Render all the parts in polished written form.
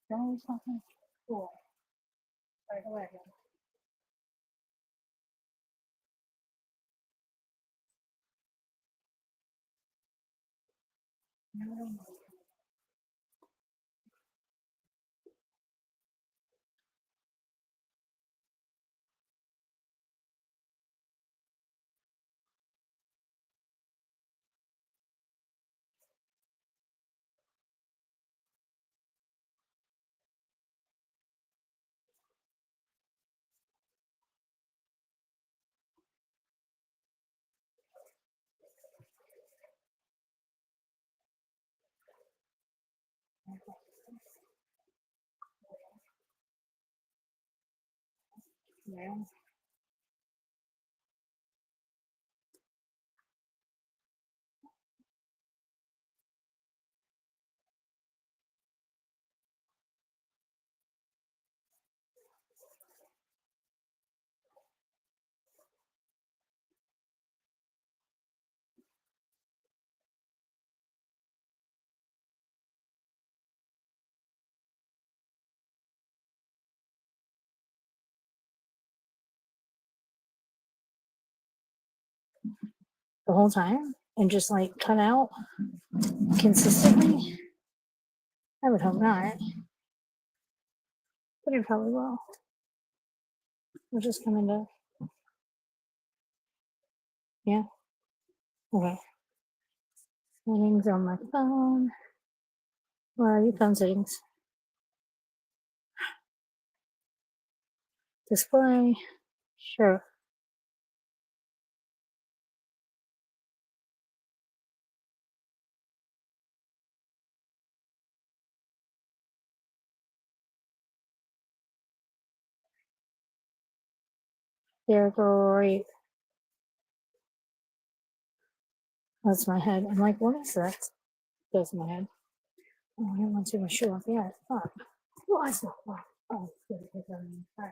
That is something cool. Right away. Yeah. The whole time and just like cut out consistently? I would hope not, but it probably will. We'll just come into, yeah, okay. Settings on my phone. Where are your phone settings? Display. Sure. They're great. That's my head. I'm like, what is that? That's my head. Oh, I didn't want to take my shoe off yet. Fuck. What is that? Oh, it's good. It's good. All right.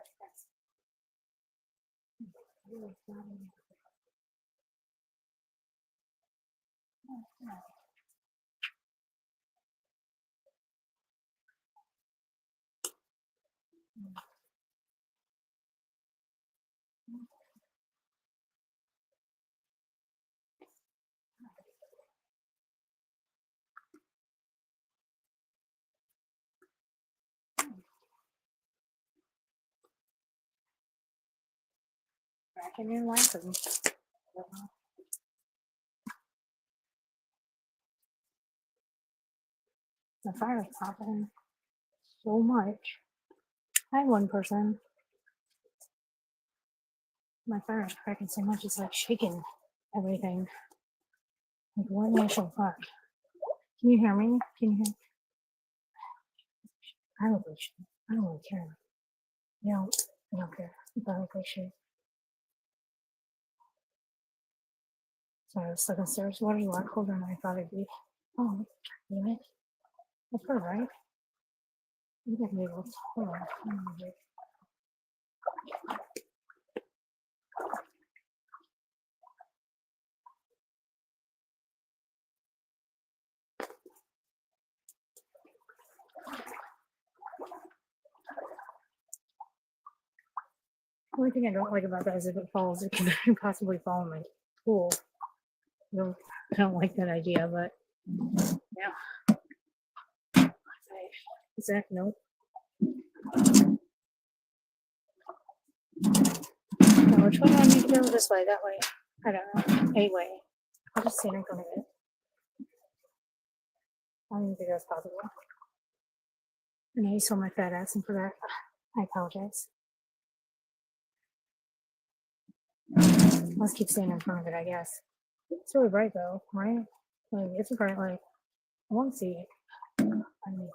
Back in your life. The fire is popping so much. I had one person. My fire is cracking so much it's like shaking everything. Like what the actual fuck? Can you hear me? Can you hear? I don't really should. I don't really care. You know, I don't care. But I really should. Sorry, I was stuck upstairs. What do you want? Hold on, I thought it'd be. Oh, damn it. That's her, right? You got me able to hold on. The only thing I don't like about that is if it falls, it can possibly fall in my pool. I don't like that idea, but yeah. Zach, nope. No, which way do I need to go? This way, that way. I don't know. Anyway, I'll just stand in front of it. I don't even think that's possible. I know you saw my fat ass, and for that, I apologize. Let's keep staying in front of it, I guess. It's really bright though, right? Like, it's a bright light. I won't see it. I mean,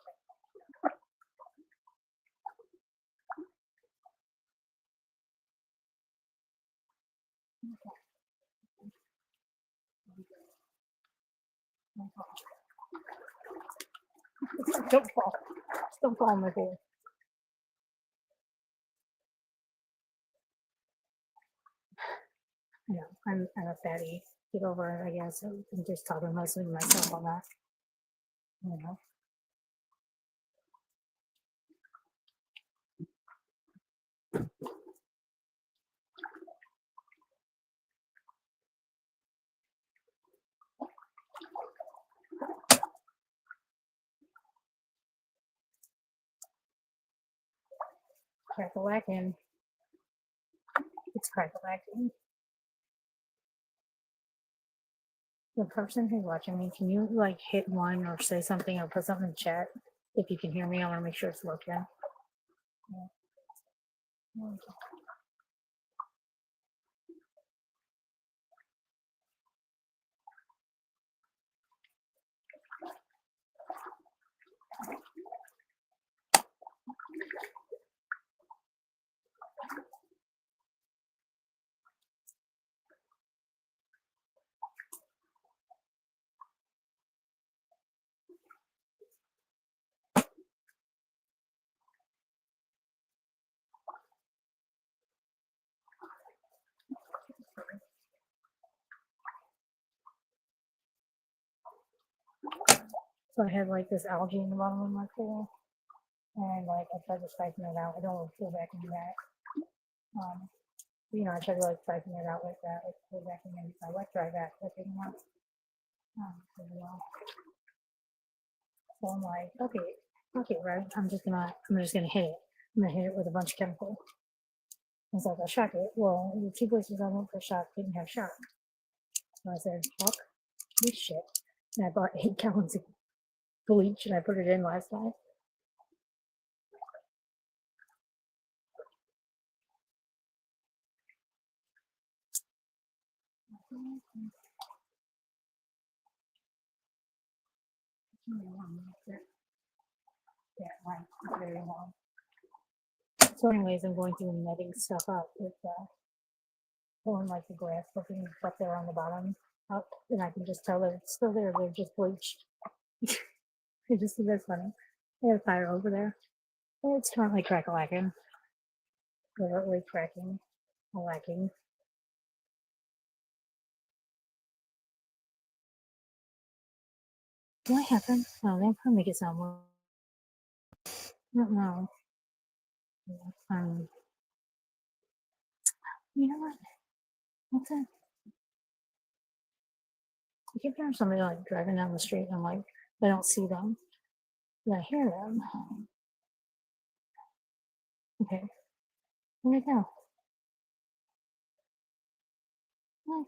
don't fall. Just don't fall in my pool. You know, I'm a fatty. Get over it, I guess. I'm just talking mostly to myself on that. You know. Crack-a-lackin'. It's crack-a-lackin'. The person who's watching me, can you like hit one or say something or put something in chat? If you can hear me, I want to make sure it's working. Yeah. So I had like this algae in the bottom of my pool, and like I tried to siphon it out. I don't want to pull back into that. You know, I tried to like siphon it out like that, like pull back in and I wet dry back, that didn't work. Well. So I'm like, okay, right. I'm just gonna hit it. I'm gonna hit it with a bunch of chemical. And so I shock it. Well, the two places I went for shock didn't have shock. So I said, fuck this shit. And I bought 8 gallons of bleach and I put it in last night. Yeah, right. Very long. So, anyways, I'm going through and netting stuff up with pulling like the grass looking stuff there on the bottom up, and I can just tell that it's still there. They're just bleached. I just think that's funny. I have a fire over there. It's currently crack-a-lacking. Literally cracking, lacking. What happened? Oh, they'll probably make it sound more. I don't know. Um, you know what? What's that? I keep hearing somebody like driving down the street, and I'm like, I don't see them, but I hear them. Okay, where'd they go? What?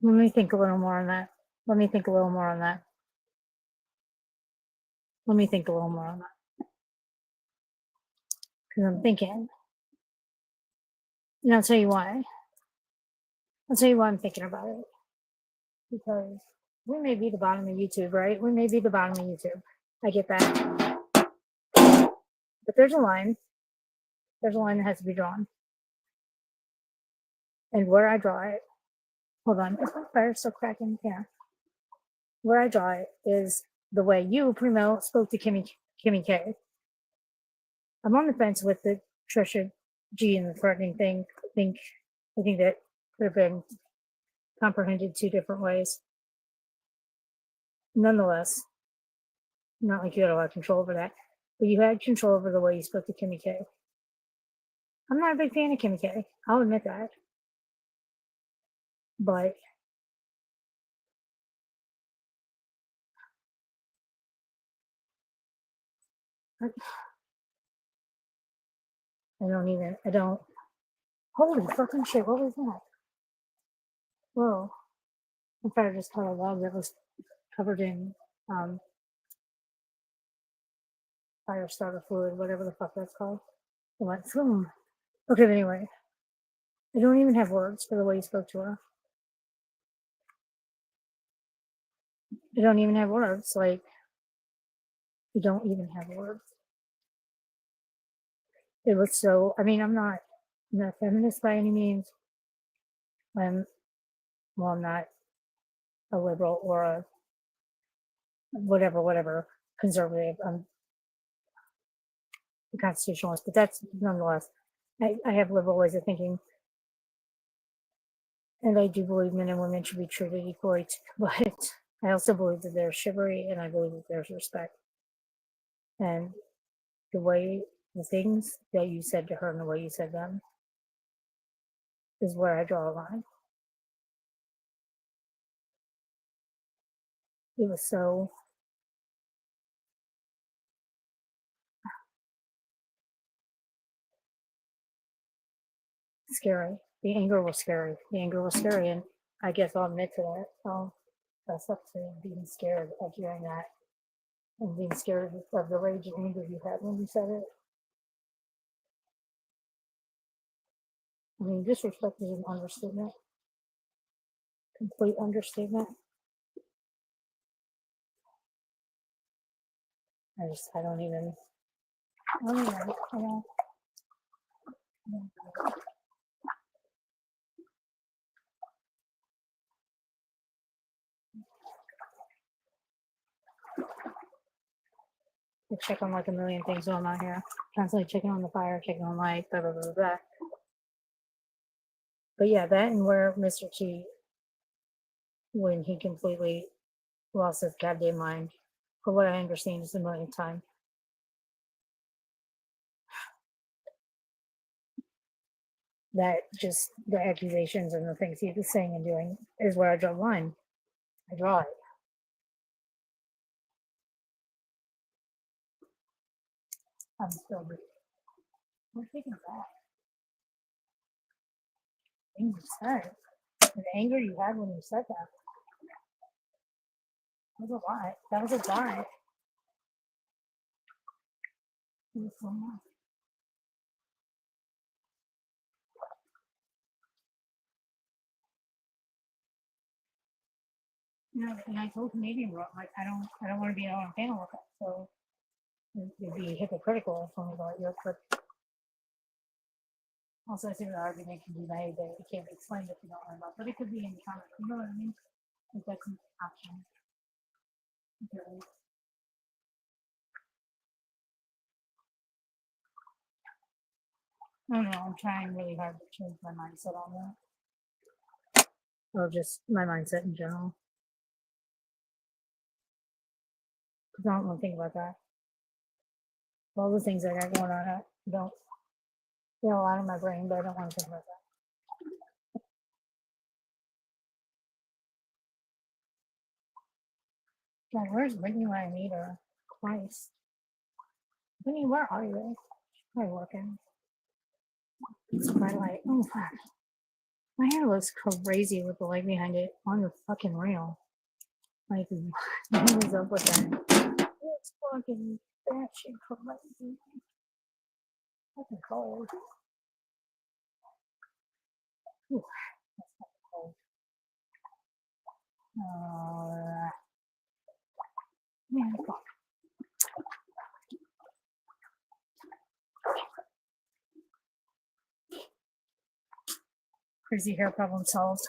Let me think a little more on that. Let me think a little more on that. Let me think a little more on that. Because I'm thinking, and I'll tell you why. I'll tell you why I'm thinking about it. Because we may be the bottom of YouTube, right? We may be the bottom of YouTube. I get that. But there's a line. There's a line that has to be drawn. And where I draw it, hold on, is my fire still cracking? Yeah. Where I draw it is the way you, Primo, spoke to Kimmy K. I'm on the fence with the Trisha G and the threatening thing. I think that could have been comprehended 2 different ways. Nonetheless, not like you had a lot of control over that, but you had control over the way you spoke to Kimmy K. I'm not a big fan of Kim K. I'll admit that. But I I don't. Holy fucking shit, what was that? Whoa. I thought I just caught a log that was covered in um, fire starter fluid, whatever the fuck that's called. It went, boom. Okay, but anyway, I don't even have words for the way you spoke to her. I don't even have words. Like, you don't even have words. It was so, I mean, I'm not a feminist by any means. I'm, well, I'm not a liberal or a whatever, conservative. I'm a constitutionalist, but that's nonetheless. I have liberal ways of thinking, and I do believe men and women should be treated equally, but I also believe that there's chivalry and I believe that there's respect. And the way, the things that you said to her and the way you said them is where I draw a line. It was so scary. The anger was scary. The anger was scary, and I guess I'll admit to that. That's up to being scared of hearing that and being scared of the rage and anger you had when you said it. I mean, disrespect is an understatement, complete understatement. I don't even, I don't even, I don't, I check on like a million things while I'm out here. Constantly checking on the fire, checking on light, blah, blah, blah, blah. But yeah, that and where Mr. T, when he completely lost his goddamn mind, for what I understand, is a millionth time. That just the accusations and the things he was saying and doing is where I draw the line. I draw it. I'm still breathing. We're taking back things you said. The anger you had when you said that was a lot. That was a lot. It was so much. You know, and I told Canadian Rock, like, I don't want to be on a panel with it. So it'd be hypocritical for me to let you, but also I see the argument can be made that it can't be explained if you don't learn about, but it could be in comic. You know what I mean? Like that's an option. Okay. I don't know. I'm trying really hard to change my mindset on that, or just my mindset in general. Because I don't want to think about that. All the things I got going on, I don't. They have a lot in my brain, but I don't want to think about that. Like, where's Brittany when I need her? Twice. Brittany, where are you? She's probably working. It's bright light. Oh, fuck. My hair looks crazy with the light behind it on the fucking reel. Like, what is up with that? It's fucking that shit crazy. Fucking cold. Ooh, that's fucking cold. Man, fuck. Crazy hair problem solved.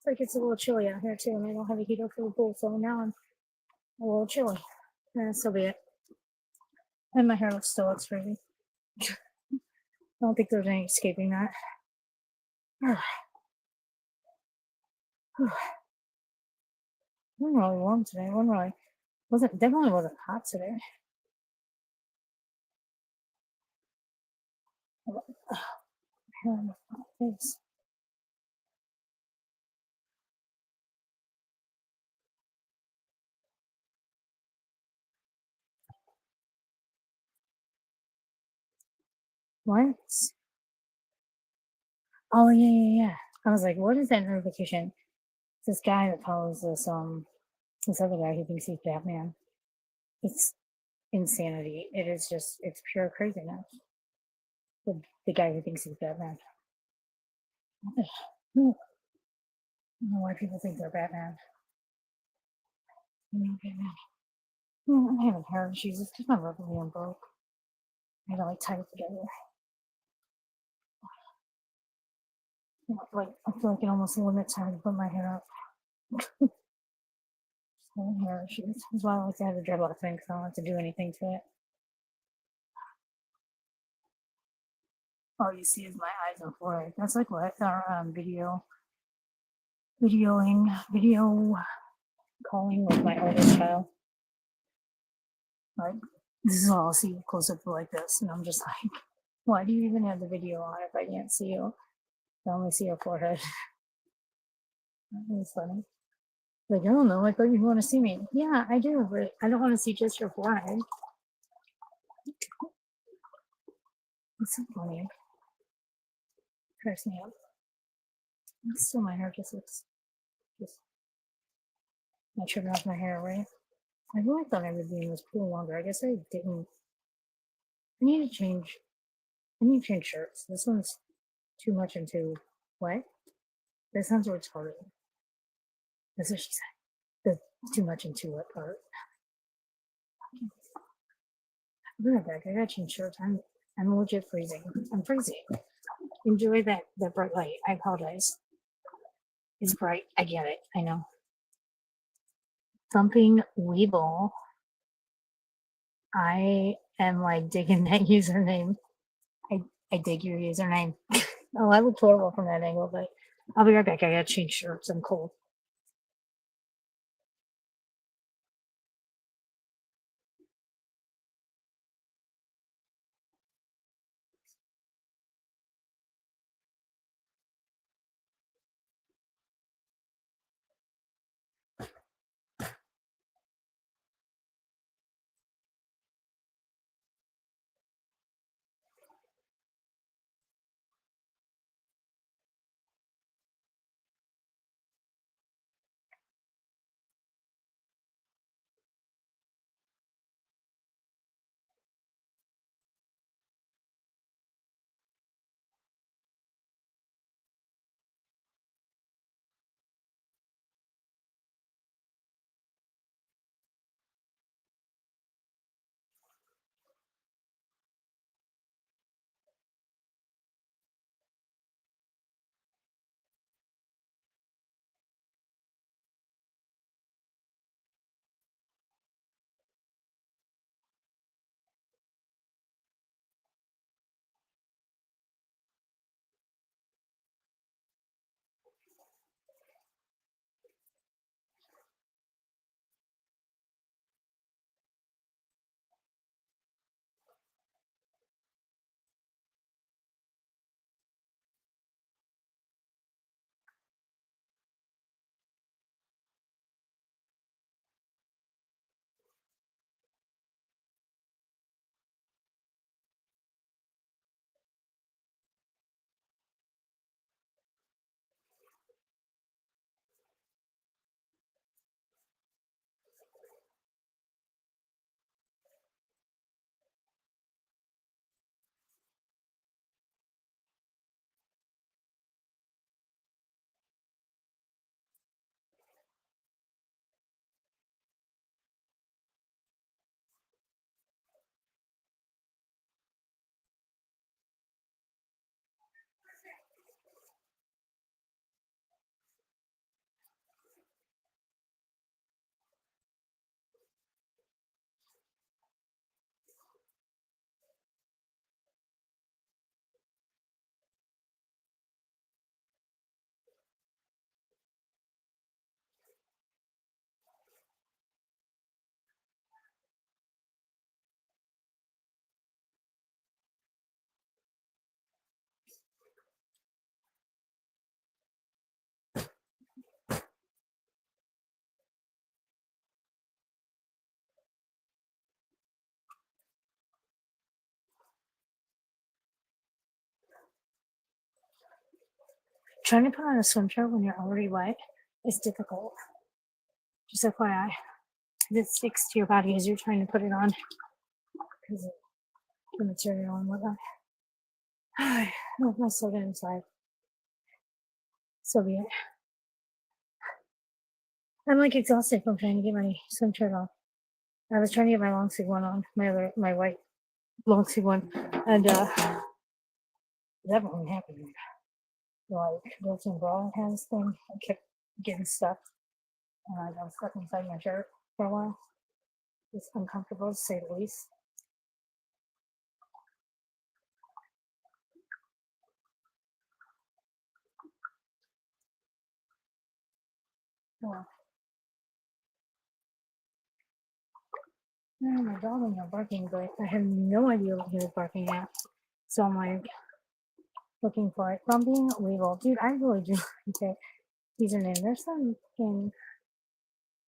like it's a little chilly out here too, and I don't have a heater for the pool, so now I'm a little chilly. So be it. And my hair still looks crazy. I don't think there's any escaping that. Wasn't really warm today. Definitely wasn't hot today. Hair on my face. What? Oh yeah. I was like, what is that notification? This guy that follows this other guy who thinks he's Batman. It's insanity. It's pure craziness. The guy who thinks he's Batman. I don't know why people think they're Batman. Batman. I'm having hair issues. It's because my rubber band broke. I gotta like tie it together. Like I feel like it almost limits how to put my hair up. Hair issues. That's why I like to have a dreadlock thing because I don't have to do anything to it. All you see is my eyes and forehead. That's like what our video calling with my oldest child. Like this is all I'll see close up like this, and I'm just like, why do you even have the video on if I can't see you? I only see your forehead. It's funny. Like, I don't know. I thought you want to see me. Yeah, I do, but I don't want to see just your forehead. It's so funny. Cracks me up. Still, my hair just looks just. I trimmed off my hair, right? I really thought I would be in this pool longer. I guess I didn't. I need to change. I need to change shirts. This one's too much into what? That sounds retarded. That's what she said. The too much into what part? I'll be right back. I gotta change shirts. I'm legit freezing. I'm freezing. Enjoy that bright light. I apologize. It's bright. I get it. I know. Thumping Weeble. I am like digging that username. I dig your username. Oh, I look horrible from that angle, but I'll be right back. I gotta change shirts. I'm cold. Trying to put on a swim shirt when you're already wet is difficult. Just FYI. It sticks to your body as you're trying to put it on because of the material and whatnot. I still get inside. So be it. I'm like exhausted from trying to get my swim shirt on. I was trying to get my long sleeve one on, my white long sleeve one, and that wasn't happening. Like built-in bra has thing, I kept getting stuck, and I got stuck inside my shirt for a while. It's uncomfortable to say the least. Oh, my dog is not barking, but I have no idea what he was barking at. So I'm like looking for it. From being legal, dude, I really do like that username. There's some fucking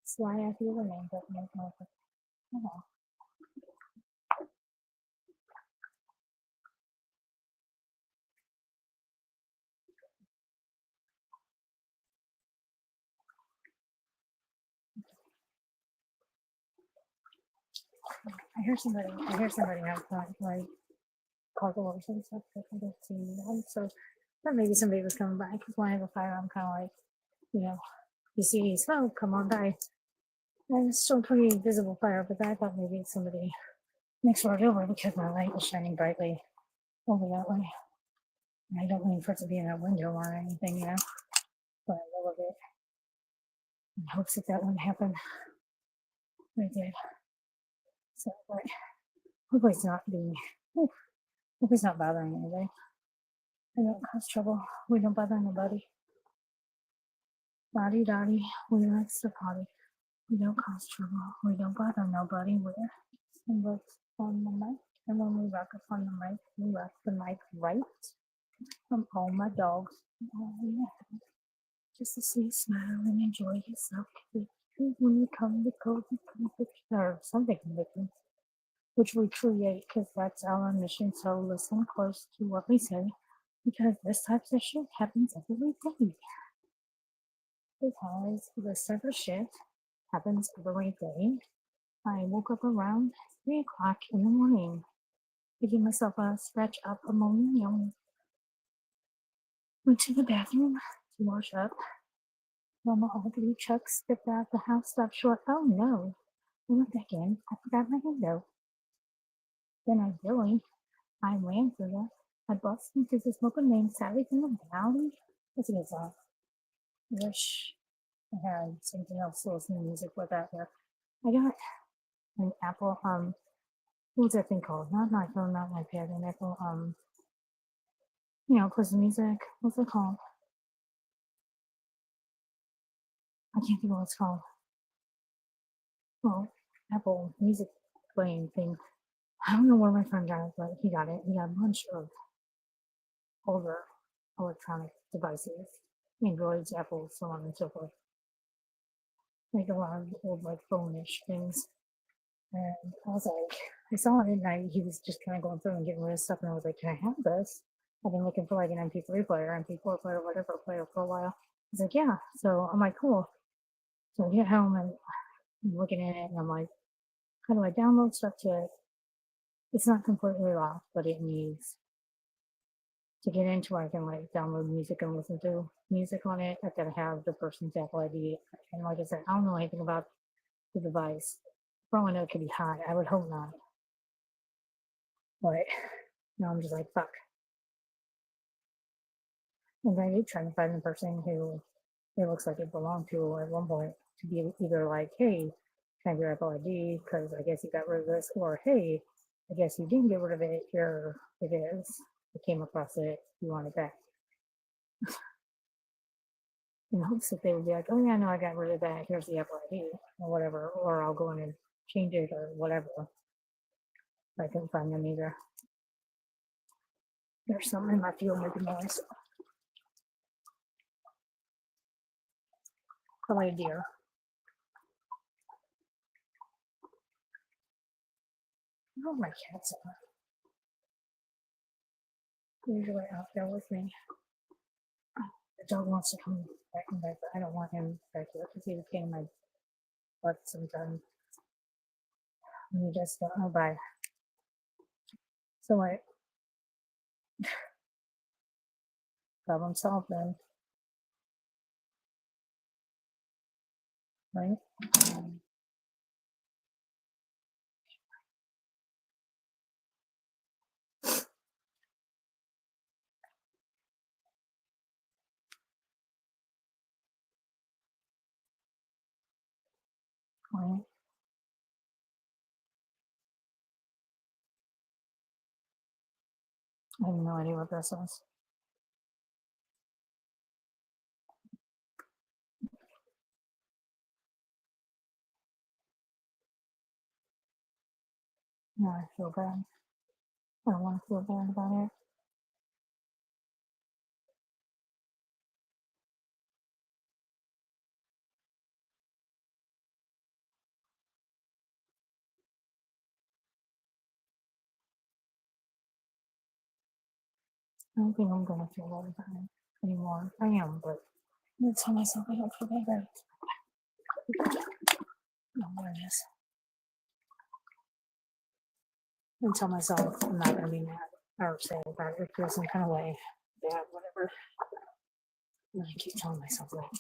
sly ass username, but no, no. I hear somebody outside, like call the horse and stuff. I don't see anyone, so but maybe somebody was coming by because when I have a fire, I'm kind of like, you know, you see smoke, come on by. And it's still pretty visible fire, but I thought maybe it's somebody next door over because my light was shining brightly over that way. And I don't mean for it to be in a window or anything, but a little bit in hopes that wouldn't happen. But it did. So, but hopefully it's not being, hopefully it's not bothering anybody. I don't cause trouble. We don't bother nobody. Dotty dotty, we like to party. We don't cause trouble. We don't bother nobody. We're some on the mic. And when we rock up on the mic, we rock the mic right from all my dogs. Oh, yeah. Just to see you smile and enjoy yourself. When you come to cozy conviction or something conviction, which we create because that's our mission. So listen close to what we say because this type of shit happens every day. Because this type of shit happens every day. I woke up around 3 o'clock in the morning to give myself a stretch up ammonia. Went to the bathroom to wash up. Mama all three chucks stepped out the house, stopped short. Oh no. I went back in. I forgot my window. Then I ran through it. I busted into the smoking man, Sally from the valley. That's a good song. I wish I had something else to listen to music with that here. I got an Apple, what's that thing called? Not my phone, not my pad, an Apple, plays music. What's it called? I can't think of what it's called. Well, Apple music playing thing. I don't know where my friend got it, but he got it. He got a bunch of older electronic devices, Androids, Apples, so on and so forth. Like a lot of old, like phone-ish things. And I was like, I saw it at night. He was just kind of going through and getting rid of stuff, and I was like, can I have this? I've been looking for like an MP3 player, MP4 player, whatever player for a while. He's like, yeah. So I'm like, cool. So I get home and I'm looking at it, and I'm like, how do I download stuff to it? It's not completely locked, but it needs to get into where I can like download music and listen to music on it. I've got to have the person's Apple ID. And like I said, I don't know anything about the device. For all I know, it could be hot. I would hope not. But now I'm just like, fuck. And I did try to find the person who it looks like it belonged to at one point to be either like, hey, can I have your Apple ID? Because I guess you got rid of this, or hey, I guess you didn't get rid of it. Here it is. I came across it. You want it back. In hopes that they would be like, oh yeah, no, I got rid of that. Here's the Apple ID or whatever, or I'll go in and change it or whatever. I couldn't find them either. There's something in my field making noise. Probably a deer. Oh, my cats are usually out there with me. The dog wants to come back and back, but I don't want him back here because he's a pain in my butt sometimes. And you just don't know by. So I problem solved then, right? Right. I have no idea what this is. No, I feel bad. I don't want to feel bad about it. I don't think I'm gonna feel bad about it anymore. I am, but I tell myself I don't feel bad about it. No, what it is. I tell myself I'm not gonna be mad or sad about it or feel some kind of way. Bad, whatever. And I keep telling myself that.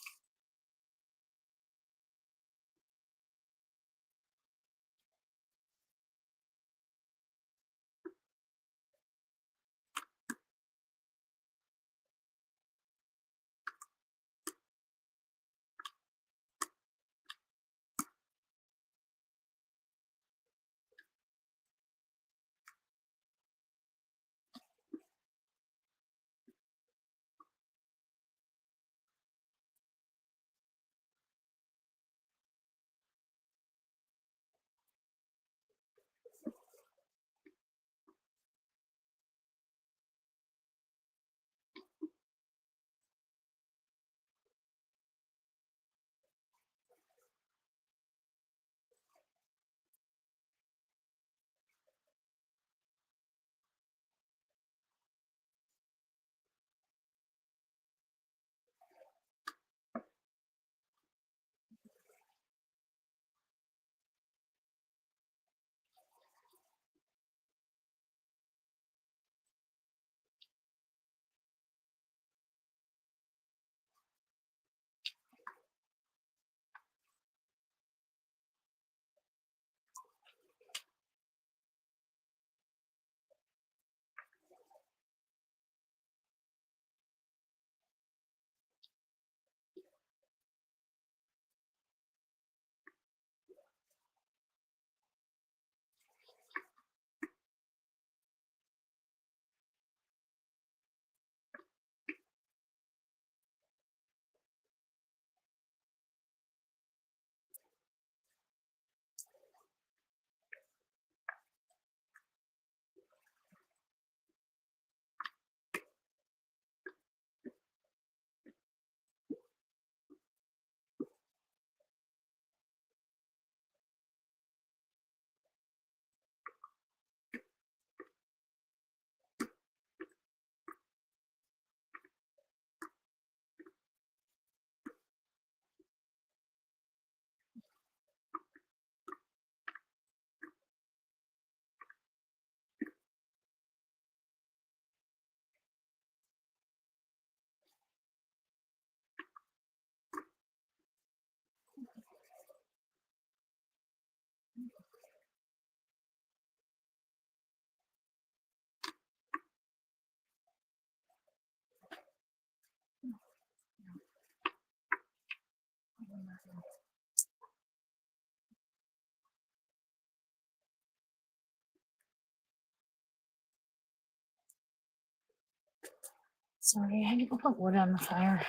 Sorry, I need to put wood on the fire.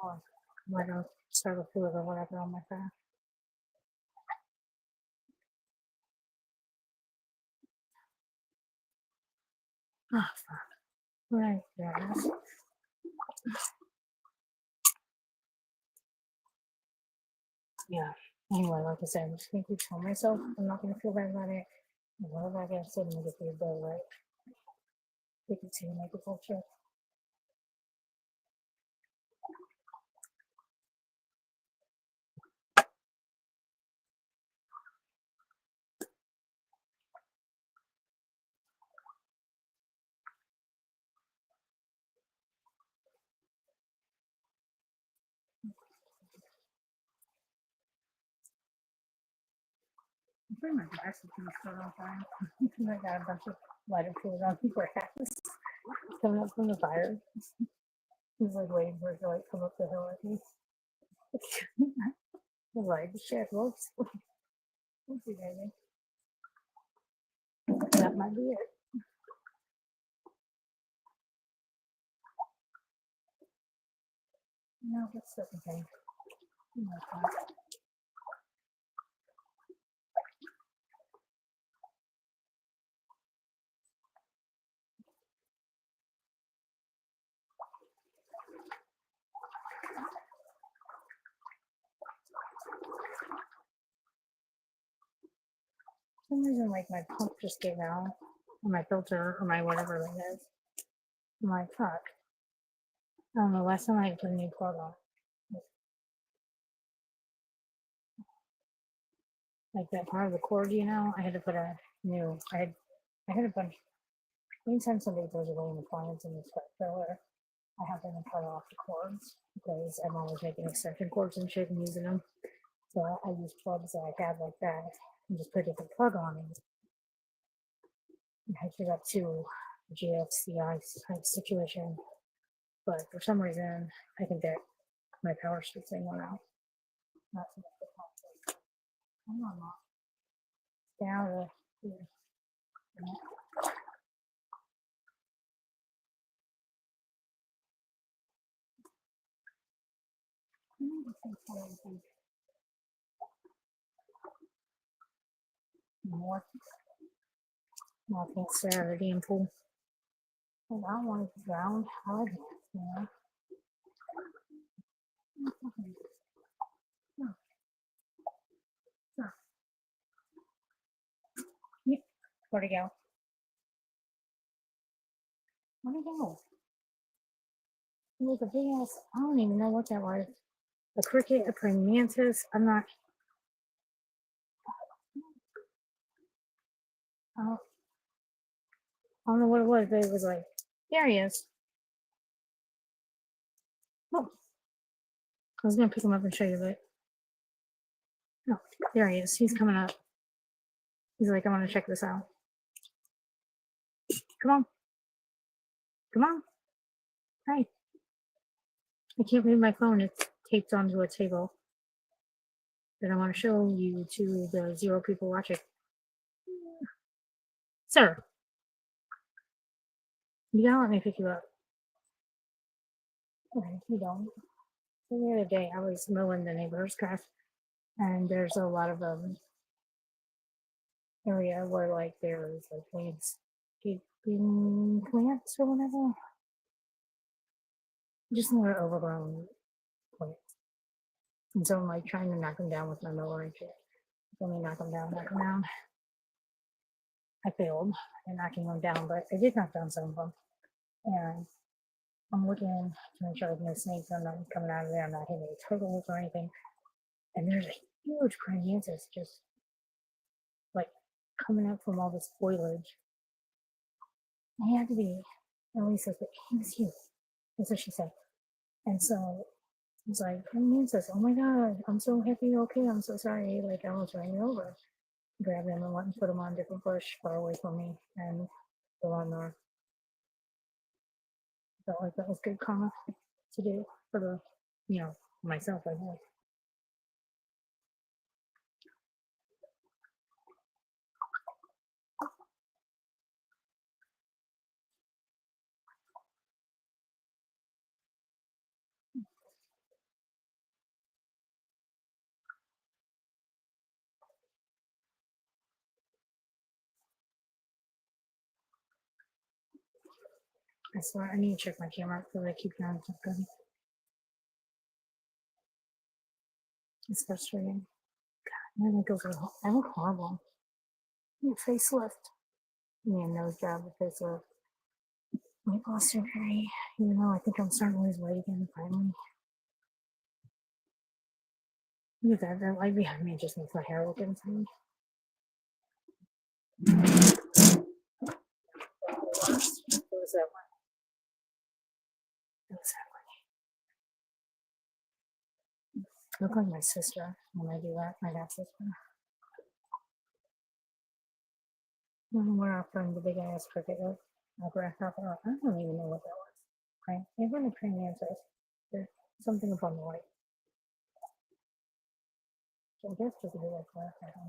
Or light a start a fluid or whatever on my fire. Ah, fuck. Right, there it is. Yeah. Anyway, like I said, I'm just gonna keep telling myself I'm not gonna feel bad about it. And whatever I gotta say to make it feel better, right? We can see make it culture. bring my glasses to the store all the time. I got a bunch of lighter fluid on grass coming up from the fire. He's like waiting for it to like come up the hill. I think. He's like, shit, whoops. Whoopsie baby. That might be it. No, that's the thing. Oh my God. For some reason, like my pump just gave out, or my filter, or my whatever it is. I'm like, fuck. I don't know. Last time I put a new plug on, like that part of the cord, you know, I had to put a new. I had a bunch. Anytime somebody throws away an appliance in the scrap filler, I have them cut off the cords because I'm always making extension cords and shit and using them. So I use plugs that I have like that and just put a different plug on it and hook it up to a GFCI type situation. But for some reason, I think that my power strip thing went out. Not so much the pump. Come on, Mom. Stay out of here. More thanks Saturday and pool. And I don't want to drown. I like it, you know. Where'd it go? Where'd it go? It was a big ass. I don't even know what that was. A cricket, a praying mantis. I'm not. I don't know what it was, but it was like, there he is. Oh, I was gonna pick him up and show you, but no, there he is. He's coming up. He's like, I want to check this out. Come on, come on. Hi. I can't read my phone. It's taped onto a table. But I want to show you to the 0 people watching. Sir, you gotta let me pick you up. Okay, you don't. So the other day, I was mowing the neighbor's grass, and there's a lot of area where like there's like landscaping plants or whatever. Just more overgrown plants. And so I'm like trying to knock them down with my mower and shit. Let me knock them down, knock them down. I failed in knocking them down, but I did knock down some of them. And I'm looking to make sure there's no snakes are not coming out of there. I'm not hitting any turtles or anything. And there's a huge praying mantis just like coming up from all this foliage. I had to be, Ellie says, but it was you. That's what she said. And so it's like, praying mantis, oh my God, I'm so happy you're okay. I'm so sorry. Like, I almost ran you over. Grab them and went and put them on a different bush far away from me and go on there. Felt like that was good karma to do for the, you know, myself, I guess. I swear I need to check my camera because I keep hearing something. It's frustrating. God, I go for I look horrible. Your facelift. Yeah, nose job with facelift. Weight loss surgery. You know, I think I'm starting to lose weight again finally. Look at that light behind me just makes my hair look insane. What was that one? What was that one? I look like my sister when I do that, my half sister. Where our friend, the big ass cricket, grasshopper, I don't even know what that was. Right? They were the praying mantis. There's something upon the right. So I guess just a bit like grasshopper.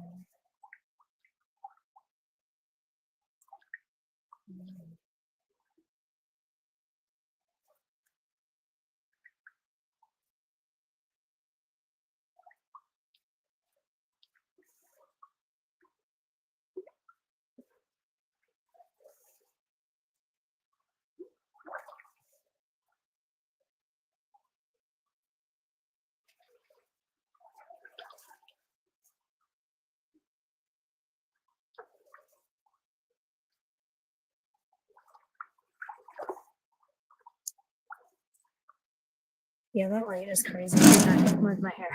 Yeah, that light is crazy. With my hair.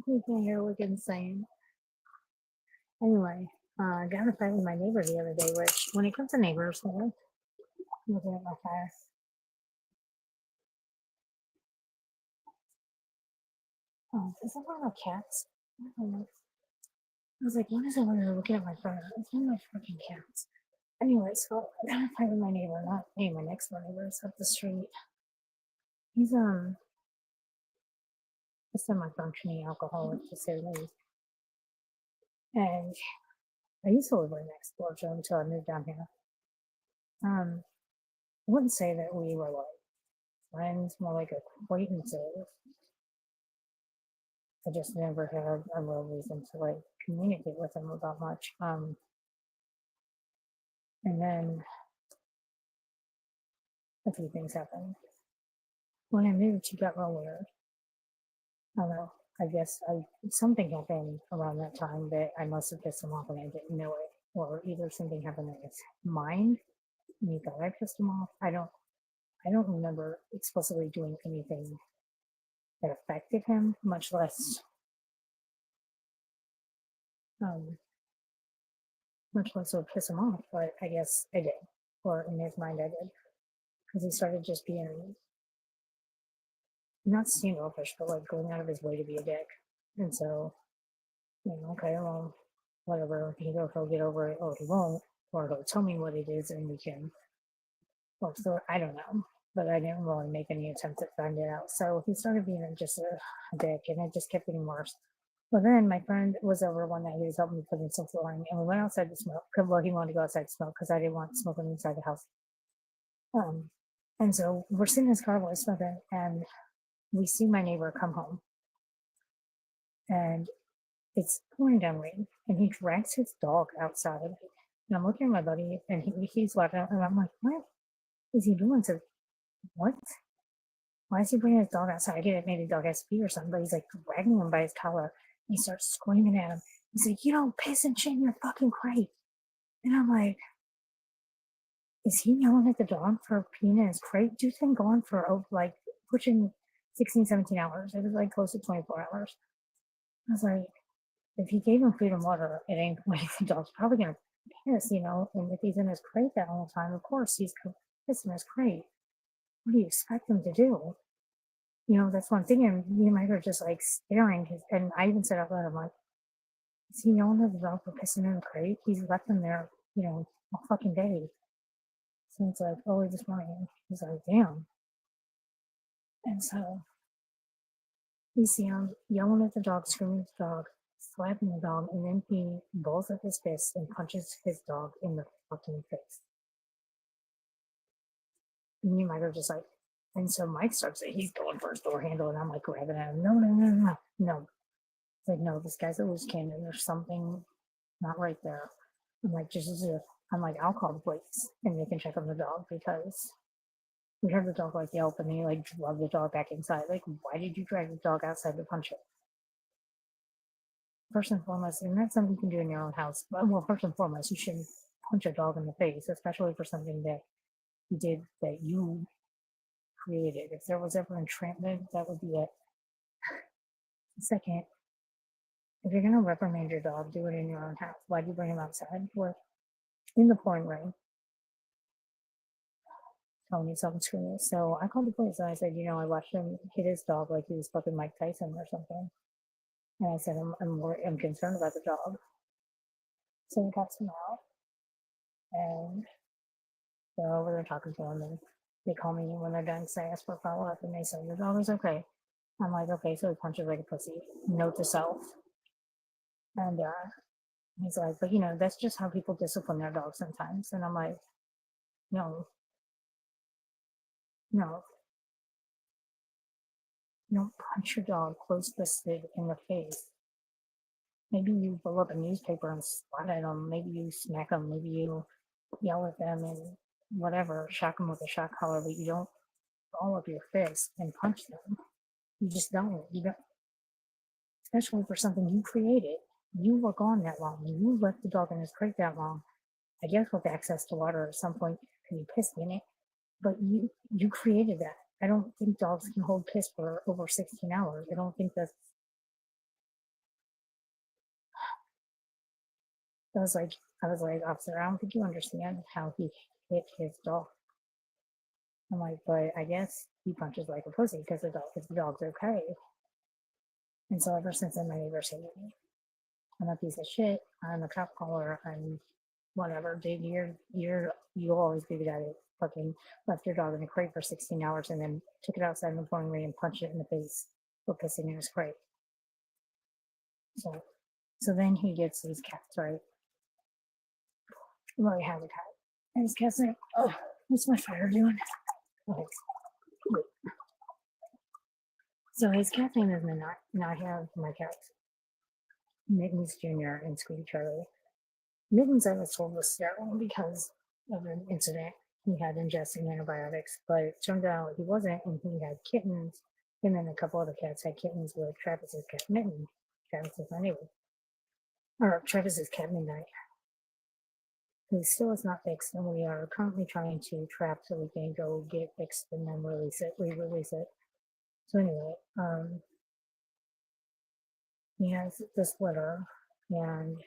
With my hair look insane. Anyway, I got in a fight with my neighbor the other day, which, when it comes to neighbors, I'm looking at my fire. Oh, is that one of my cats? I don't know. I was like, when is it when they're looking at my phone? It's one of my freaking cats. Anyway, so I got in a fight with my neighbor, not me, my next door neighbor is up the street. He's a semi-functioning alcoholic, to say the least. And I used to live right next door to him until I moved down here. I wouldn't say that we were like friends, more like acquaintances. I just never had a real reason to like communicate with him about much. And then a few things happened. When I moved, he got real weird. I don't know. I guess something happened around that time that I must have pissed him off and I didn't know it, or either something happened in his mind and he thought I pissed him off. I don't remember explicitly doing anything that affected him, much less um, much less would piss him off. But I guess I did, or in his mind I did, because he started just being not standoffish, but like going out of his way to be a dick. And so, okay, well, whatever. Either he'll get over it or he won't, or he'll tell me what it is and we can work through it. I don't know. But I didn't really make any attempt to find it out. So he started being just a dick and it just kept getting worse. Well, then my friend was over one night. He was helping me put in some flooring, and we went outside to smoke. Well, he wanted to go outside to smoke because I didn't want smoking inside the house. Um, and so we're sitting in his car while smoking, and we see my neighbor come home, and it's pouring down rain, and he drags his dog outside. And I'm looking at my buddy, and he's laughing, and I'm like, "What is he doing?" So what? Why is he bringing his dog outside? I get it, maybe the dog has to pee or something, but he's like dragging him by his collar. And he starts screaming at him. He's like, "You don't piss and shit in your fucking crate." And I'm like, is he yelling at the dog for peeing in his crate? Dude's been gone for like pushing 16, 17 hours. It was like close to 24 hours. I was like, if he gave him food and water at any point, the dog's probably going to piss, And if he's in his crate that whole time, of course he's going to piss in his crate. What do you expect him to do? That's one thing. And me and Mike are just like staring. And I even said out loud, I'm like, is he yelling at the dog for pissing in the crate? He's left him there, a fucking day. So it's like early this morning. He's like, damn. And so we see him yelling at the dog, screaming at the dog, slapping the dog, and then he balls up his fist and punches his dog in the fucking face. And me and Mike are just like, and so Mike starts it. He's going for his door handle, and I'm like grabbing at him. No, no, no, no, no. It's like, no, this guy's a loose cannon. There's something not right there. I'm like, I'm like, I'll call the police and they can check on the dog because we heard the dog like yelp and he like drug the dog back inside. Like, why did you drag the dog outside to punch it? First and foremost, and that's something you can do in your own house. Well, first and foremost, you shouldn't punch a dog in the face, especially for something that you did that you created. If there was ever entrapment, that would be it. Second, if you're gonna reprimand your dog, do it in your own house. Why do you bring him outside? We're in the pouring rain. Telling me something screaming. So I called the police and I said, I watched him hit his dog like he was fucking Mike Tyson or something. And I said, I'm concerned about the dog. So we got some out. and they're over there talking to him, and they call me when they're done, because I ask for a follow up, and they say, your dog is okay. I'm like, okay, so he punches like a pussy. Note to self. And he's like, but that's just how people discipline their dogs sometimes. And I'm like, no, no, you don't punch your dog close fisted in the face. Maybe you roll up a newspaper and swat at them. Maybe you smack them. Maybe you yell at them and whatever, shock them with a shock collar, but you don't ball up your fist and punch them. You just don't. You don't, especially for something you created. You were gone that long. You left the dog in his crate that long. I guess with access to water at some point, you pissed in it, but you created that. I don't think dogs can hold piss for over 16 hours. I don't think that's. I was like, officer, I don't think you understand how he hit his dog. I'm like, but I guess he punches like a pussy because the dog's okay. And so ever since then, my neighbors hated me. I'm a piece of shit. I'm a cop caller. I'm whatever, dude. You'll always be the guy that fucking left your dog in a crate for 16 hours and then took it outside in the pouring rain and punched it in the face for pissing in his crate. So then he gets these cats, right? Well, he has a cat. And his cat's like, oh, what's my fire doing? Okay. Wait. So his cat's name is Midnight, and I have my cats, Mittens Jr. and Squeaky Charlie. Mittens, I was told, was sterile because of an incident. He had ingesting antibiotics, but it turned out he wasn't, and he had kittens. Him and a couple other cats had kittens with Travis's cat, Mitten. Travis is my neighbor. Or Travis's cat, Midnight. He still is not fixed, and we are currently trying to trap so we can go get it fixed and then re-release it. So anyway, he has this litter, and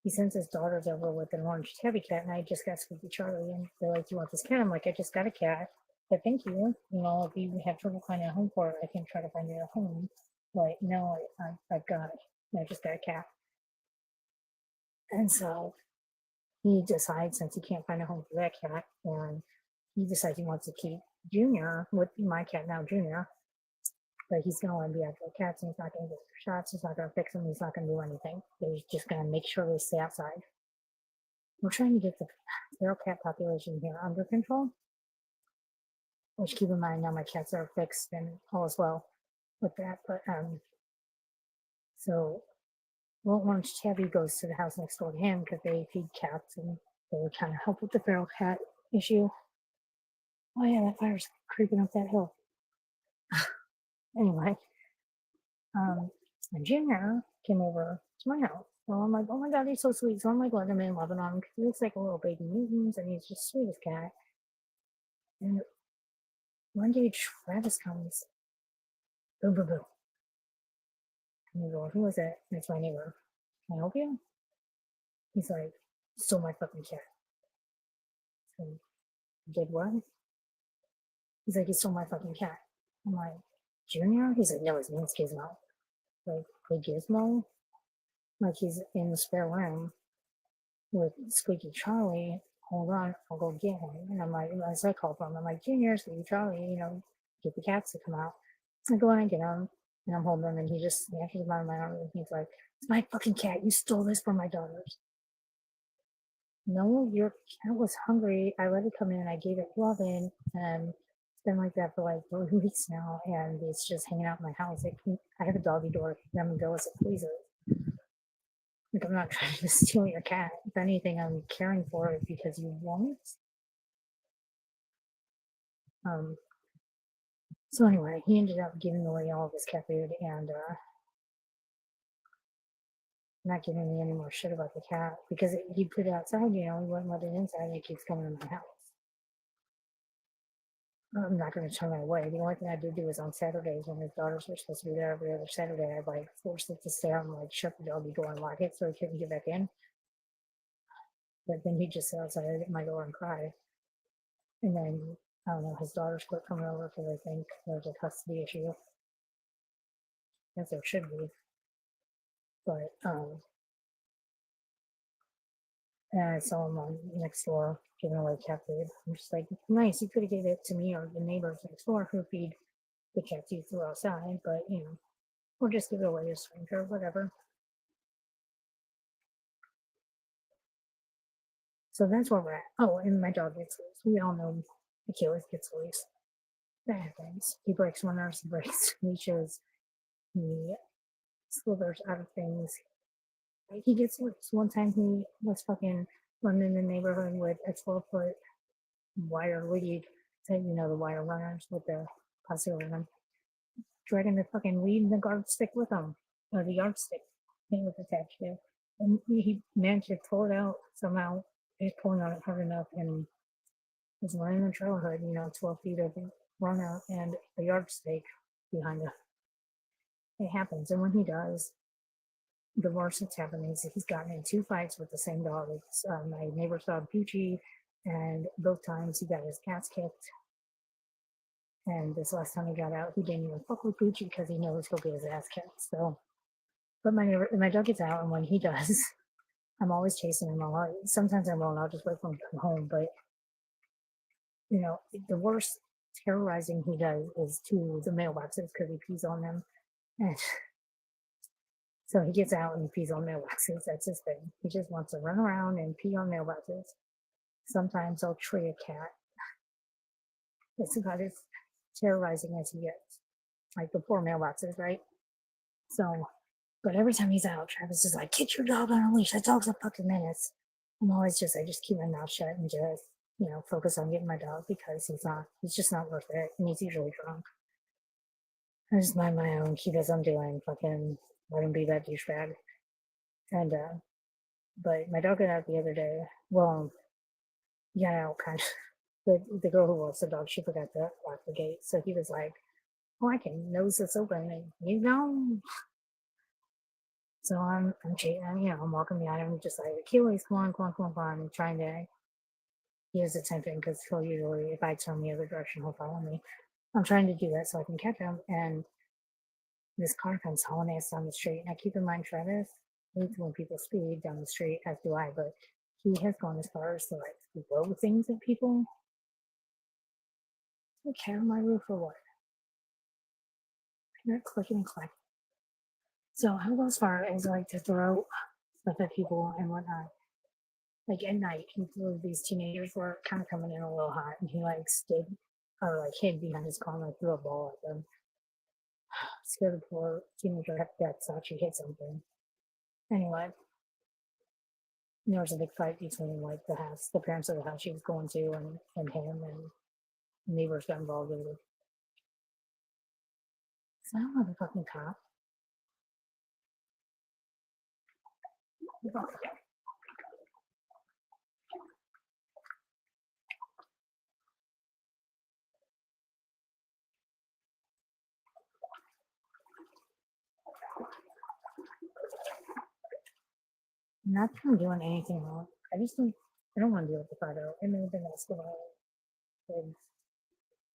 he sends his daughters over with an orange tabby cat, and I just got Squeaky Charlie, and they're like, do you want this cat? I'm like, I just got a cat, but thank you. If you have trouble finding a home for it, I can try to find you a home. But no, I've got it. I just got a cat. And so he decides, since he can't find a home for that cat, and he decides he wants to keep Junior with my cat now, Junior, but he's going to want to be after the cats, and he's not going to get shots, he's not going to fix them, he's not going to do anything. He's just going to make sure they stay outside. We're trying to get the feral cat population here under control, which, keep in mind, now my cats are fixed and all is well with that. But so Little Orange Tabby goes to the house next door to him because they feed cats, and they would kind of help with the feral cat issue. Oh yeah, that fire's creeping up that hill. Anyway, and Junior came over to my house. So I'm like, oh my god, he's so sweet. So I'm like letting him in, loving on him, because he looks like a little baby mutant, and he's just sweet as cat. And one day Travis comes, boom, boom, boom. And I go, who is it? And it's my neighbor. Can I help you? He's like, stole my fucking cat. So, did what? He's like, he stole my fucking cat. I'm like, Junior? He's like, no, his name's Gizmo. Like, hey, Gizmo? Like, he's in the spare room with Squeaky Charlie. Hold on, I'll go get him. And I'm like, as I call for him, I'm like, Junior, Squeaky Charlie, get the cats to come out. I go in and get him, and I'm holding him, and he just snatches him out of my arm, and he's like, it's my fucking cat. You stole this from my daughters. No, your cat was hungry. I let it come in, I gave it loving, and it's been like that for like 3 weeks now, and it's just hanging out in my house. I have a doggy door. It can come and go as it pleases. Like, I'm not trying to steal your cat. If anything, I'm caring for it because you want it. So anyway, he ended up giving away all of his cat food and not giving me any more shit about the cat because he put it outside, he wouldn't let it inside, and it keeps coming in my house. I'm not going to turn it away. The only thing I did do is on Saturdays when his daughters were supposed to be there every other Saturday, I'd like force it to stay out and like shut the doggy door and lock it so he couldn't get back in. But then he'd just sit outside at my door and cry. And then, I don't know, his daughters quit coming over because I think there's a custody issue. As there should be. But And I saw him on next door giving away cat food. I'm just like, nice, you could have gave it to me or the neighbors next door who feed the cats you threw outside, but you know, or just give it away to a stranger, whatever. So that's where we're at. Oh, and my dog gets loose. We all know Achilles gets loose. That happens. He breaks runners, he breaks leashes, he slithers out of things. He gets loose. One time he was fucking running in the neighborhood with a 12-foot wire lead, you know, the wire runners with the posse on them, dragging the fucking lead and the guard stick with him, or the yardstick he was attached to. And he managed to pull it out somehow. He's pulling on it hard enough and was running the trailhead, you know, 12 feet of run out and a yardstick behind it. It happens. And when he does, the worst that's happened is he's gotten in 2 fights with the same dog. It's my neighbor's dog, Poochie, and both times he got his ass kicked. And this last time he got out, he didn't even fuck with Poochie because he knows he'll get his ass kicked. So, but my dog gets out, and when he does, I'm always chasing him. Sometimes I won't. I'll just wait for him to come home. But you know, the worst terrorizing he does is to the mailboxes because he pees on them, and so he gets out and he pees on mailboxes. That's his thing. He just wants to run around and pee on mailboxes. Sometimes I'll tree a cat. It's about as terrorizing as he gets. Like the poor mailboxes, right? So, but every time he's out, Travis is like, "Get your dog on a leash. That dog's a fucking menace." I'm always just, I just keep my mouth shut and just, you know, focus on getting my dog because he's just not worth it. And he's usually drunk. I just mind my own, keep as I'm doing, fucking let him be that douchebag. And, but my dog got out the other day. Well, yeah, kind of. The girl who walks the dog, she forgot to lock the gate. So he was like, "Oh, I can nose this open." And you know, so I'm cheating, you know, I'm walking behind him, just like, "Achilles, come on, come on, come on, come on." I'm trying to use attention because he'll usually, if I turn the other direction, he'll follow me. I'm trying to do that so I can catch him. And this car comes hauling ass down the street. And I keep in mind, Travis hates when people speed down the street, as do I, but he has gone as far as to like throw things at people. The cat on my roof or what? I'm not clicking and clacking. So I go as far as like to throw stuff at people and whatnot. Like at night, these teenagers were kind of coming in a little hot, and he like stood or like hid behind his car and like, threw a ball at them. Scared the poor teenager half to death, thought she hit something. Anyway, there was a big fight between like the parents of the house she was going to, and him, and neighbors got involved with it. Is that a motherfucking cop? Not that I'm doing anything wrong. I don't want to deal with the photo. It may have been Escobar with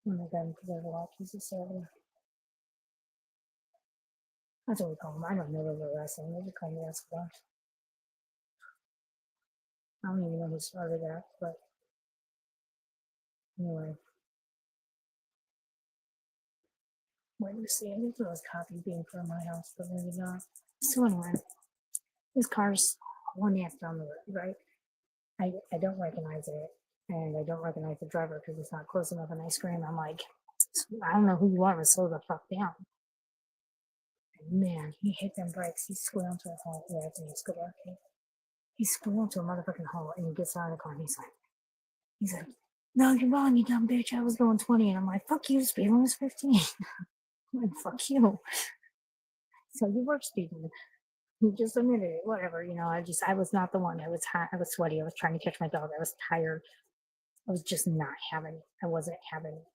one of them because there's a lot of pieces of. That's what we call them. I don't know what they're wrestling. They just call me Escobar. I don't even know who started that, but anyway. Wait to see. I think there was copy being from my house, but maybe not. So anyway, this car's one ass down the road, right? I don't recognize it, and I don't recognize the driver because it's not close enough. And I scream, I'm like, "I don't know who you are, but slow the fuck down." And man, he hit them brakes. He squealed to a halt. Yeah, it's an Escobar. He squealed to a motherfucking halt, and he gets out of the car, and he's like, "No, you're wrong, you dumb bitch. I was going 20." And I'm like, "Fuck you, speed limit was 15. Like, fuck you." So you were speeding. You just admitted it. Whatever, you know. I was not the one. I was hot. I was sweaty. I was trying to catch my dog. I was tired. I was just not having it. I wasn't having it.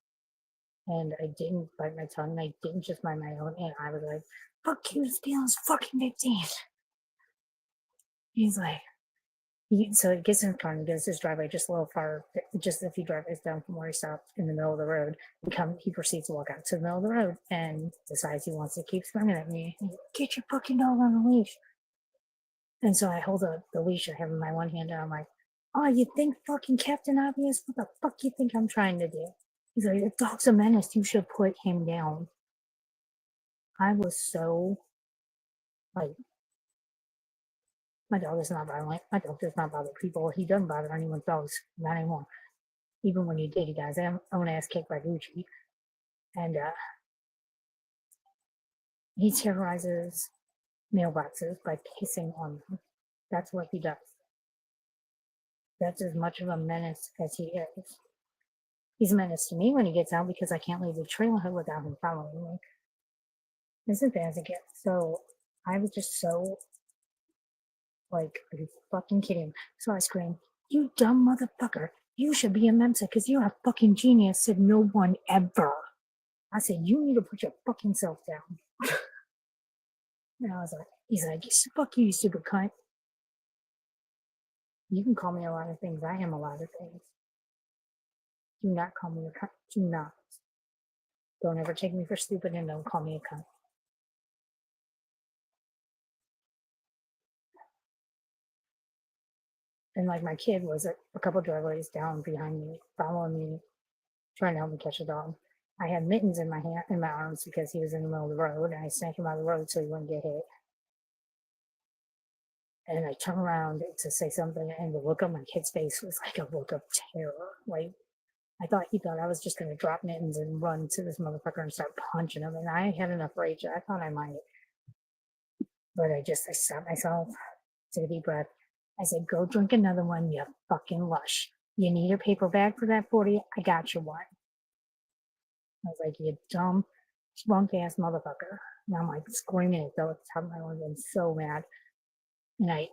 And I didn't bite my tongue. And I didn't just bite my own. And I was like, "Fuck you, speed limit was fucking 15." He's like, so it gets in the car and goes his driveway just a little far, just a few driveways down from where he stopped in the middle of the road. He proceeds to walk out to the middle of the road and decides he wants to keep screaming at me, "Get your fucking dog on the leash." And so I hold the leash I have in my one hand and I'm like, Oh, you think fucking Captain Obvious? What the fuck you think I'm trying to do? He's like, the dog's a menace. You should put him down. I was so like, my dog is not violent. My dog does not bother people. He doesn't bother anyone's dogs. Not anymore. Even when he did, he got his own ass kicked by Gucci. And he terrorizes mailboxes by pissing on them. That's what he does. That's as much of a menace as he is. He's a menace to me when he gets out because I can't leave the trailhead without him following me. Isn't that as it gets? So I was just so like, are you fucking kidding? So I screamed, "You dumb motherfucker! You should be a Mensa because you're a fucking genius," said no one ever. I said, "You need to put your fucking self down." And I was like, he's like, "Fuck you, you stupid cunt." You can call me a lot of things. I am a lot of things. Do not call me a cunt. Do not. Don't ever take me for stupid and don't call me a cunt. And like my kid was a couple driveways down behind me, following me, trying to help me catch a dog. I had mittens in my hand, in my arms, because he was in the middle of the road, and I snaked him out of the road so he wouldn't get hit. And I turned around to say something, and the look on my kid's face was like a look of terror. Like I thought he thought I was just gonna drop mittens and run to this motherfucker and start punching him. And I had enough rage. I thought I might, but I stopped myself, took a deep breath. I said, "Go drink another one, you fucking lush. You need a paper bag for that 40? I got you one." I was like, "You dumb, drunk ass motherfucker." And I'm like screaming at the top of my lungs. I'm so mad. And I,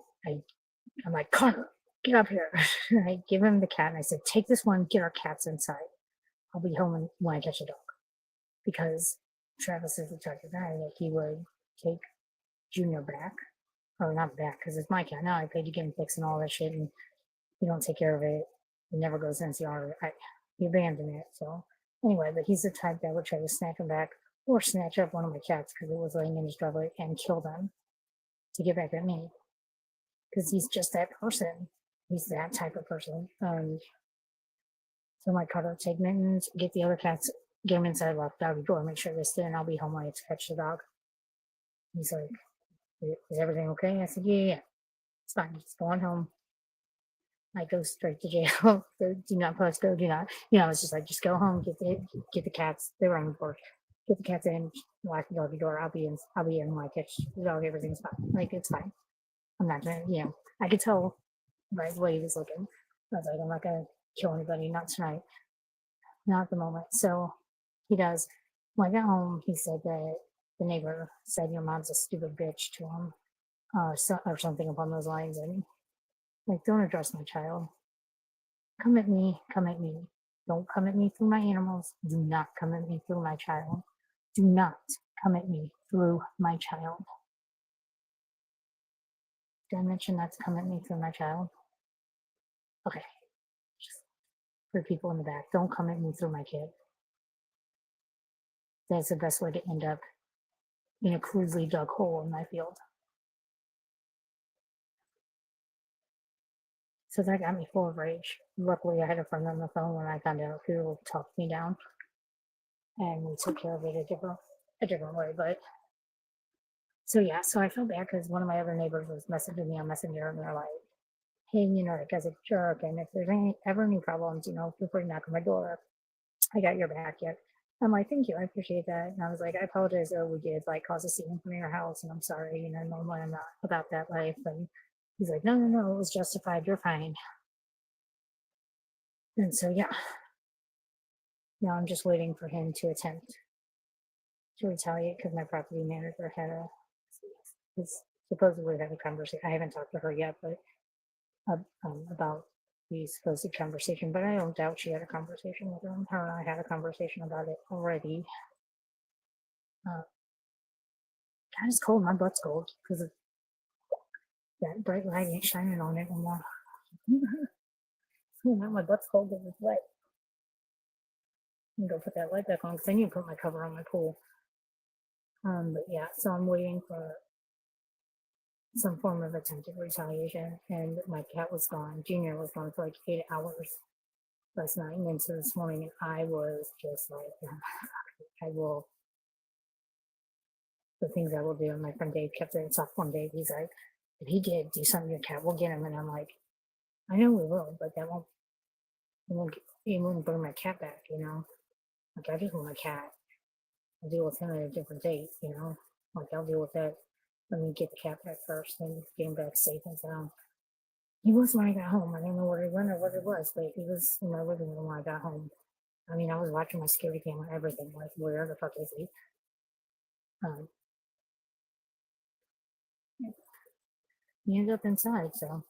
I'm like, "Connor, get up here." And I give him the cat and I said, "Take this one, get our cats inside. I'll be home when I catch a dog." Because Travis is the type of guy that he would take Junior back, or not back, because it's my cat. Now I paid to get him fixed and all that shit, and you don't take care of it. It never goes into the yard. He abandoned it. So anyway, but he's the type that would try to snatch him back or snatch up one of my cats because it was laying in his driveway and kill them to get back at me. Because he's just that person. He's that type of person. So my cut up, take mittens, get the other cats, get them inside, lock the doggy door, make sure they stay, and I'll be home when I catch the dog. He's like, "Is everything okay?" I said, "Yeah, yeah, it's fine. Just going home." I go straight to jail. Do not post, go, do not. It's just like, just go home, get the cats. They were on the porch. Get the cats in, lock the doggy door. I'll be in when I catch the dog. Everything's fine. Like, it's fine. I'm not gonna, I could tell by the way he was looking. I was like, I'm not gonna kill anybody, not tonight, not at the moment. So he does. When I got home, he said that the neighbor said your mom's a stupid bitch to him, or something upon those lines. And like, don't address my child. Come at me, come at me. Don't come at me through my animals. Do not come at me through my child. Do not come at me through my child. Did I mention not to come at me through my child? Okay. Just for people in the back, don't come at me through my kid. That's the best way to end up in a crudely dug hole in my field. So that got me full of rage. Luckily, I had a friend on the phone when I found out who talked me down, and we took care of it a different way. But so yeah, so I felt bad because one of my other neighbors was messaging me on Messenger, and they're like, "Hey, that guy's a jerk, and if there's ever any problems, feel free to knock on my door. I got your back yet." I'm like, "Thank you, I appreciate that." And I was like, "I apologize that we did like cause a scene from your house, and I'm sorry. Normally I'm not about that life." And he's like, "No, no, no, it was justified. You're fine." And so yeah, now I'm just waiting for him to attempt to retaliate because my property manager has supposedly had a conversation. I haven't talked to her yet, but about the supposed conversation. But I don't doubt she had a conversation with him. Her and I had a conversation about it already. God, it's cold. My butt's cold because that bright light ain't shining on it anymore. Now my butt's cold because it's wet. I'm gonna go put that light back on because I need to put my cover on my pool. But yeah, so I'm waiting for some form of attempted retaliation, and my cat was gone. Junior was gone for like 8 hours last night, and then so this morning I was just like, I will. The things I will do. And my friend Dave kept it soft one day. He's like, if he did do something to your cat, we'll get him. And I'm like, I know we will, but that won't, it won't bring my cat back, you know? Like, I just want my cat. I'll deal with him at a different date, you know? Like, I'll deal with that. Let me get the cat back first and get him back safe and sound. He was when I got home. I don't know where he went or what it was, but he was in my living room when I got home. I mean, I was watching my security camera, everything. Like, where the fuck is he? Um, he ended up inside, so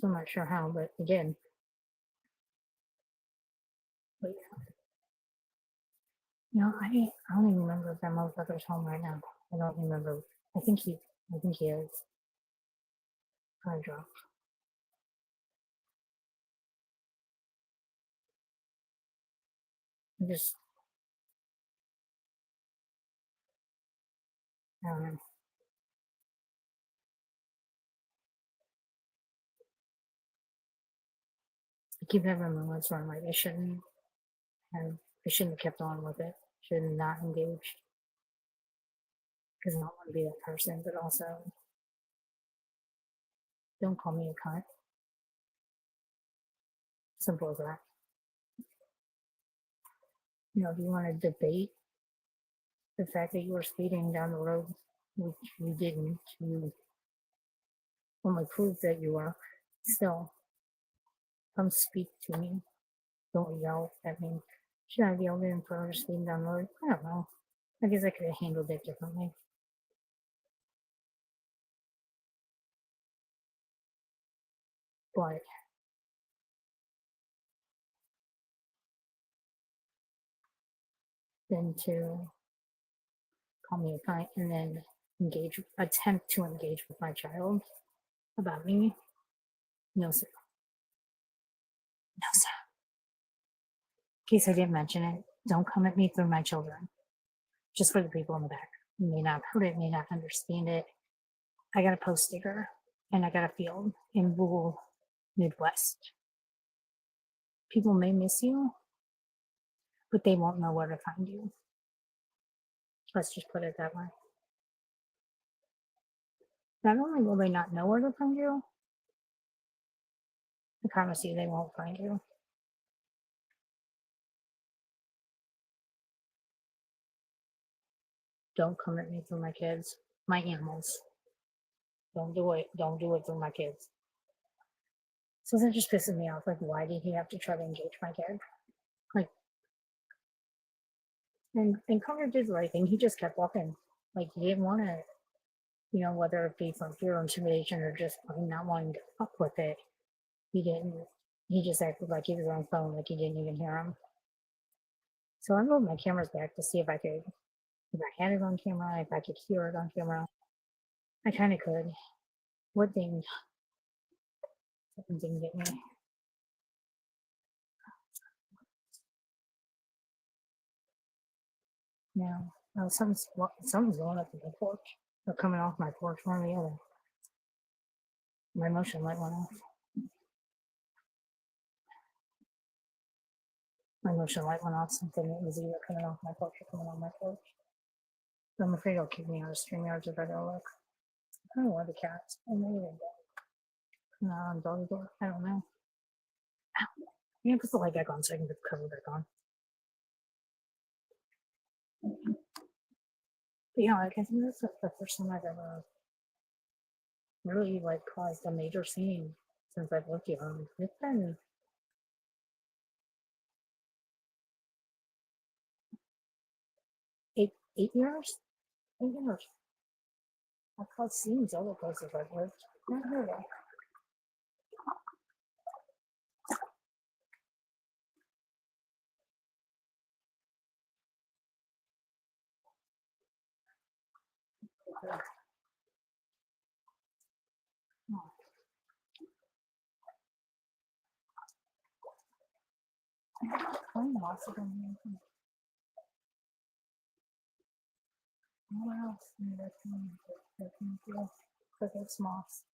I'm not sure how, but again, but no, I don't even remember if that motherfucker's home right now. I don't remember. I think he is. I dropped. I just, I don't know. I keep having moments where I'm like, I shouldn't have kept on with it. Should have not engaged. Because I don't want to be that person, but also, don't call me a cunt. Simple as that. You know, if you want to debate the fact that you were speeding down the road, which you didn't, you only proved that you were, still, come speak to me. Don't yell at me. Should I have yelled in for speeding down the road? I don't know. I guess I could have handled it differently. But then to call me a cunt and then attempt to engage with my child about me, no sir. No sir. In case I didn't mention it, don't come at me through my children. Just for the people in the back. You may not heard it, may not understand it. I got a post sticker and I got a field in rural Midwest. People may miss you, but they won't know where to find you. Let's just put it that way. Not only will they not know where to find you, I promise you they won't find you. Don't come at me through my kids, my animals. Don't do it. Don't do it through my kids. So that just pisses me off. Like, why did he have to try to engage my kid? Like, and Connor did the right thing. He just kept walking. Like, he didn't want to, you know, whether it be from fear or intimidation or just not wanting to fuck with it. He didn't. He just acted like he was on phone, like he didn't even hear him. So I moved my cameras back to see if I had it on camera, if I could hear it on camera. I kind of could. What thing? Something didn't get me. No, something's going up in my porch. Or coming off my porch, one or the other. My motion light went off. My motion light went off. Something that was either coming off my porch or coming on my porch. But I'm afraid it'll kick me out of StreamYards if I go look. I don't know where the cats. Oh, maybe they're dead. No, on doggy door. I don't know. I'm gonna put the light back on so I can put the cover back on. But yeah, like, I think that's the first time I've ever really like caused a major scene since I've lived here. It's been 8 years. 8 years. I've caused scenes other places I've lived. Not here though. I'm lost again. What else? Crickets, moths.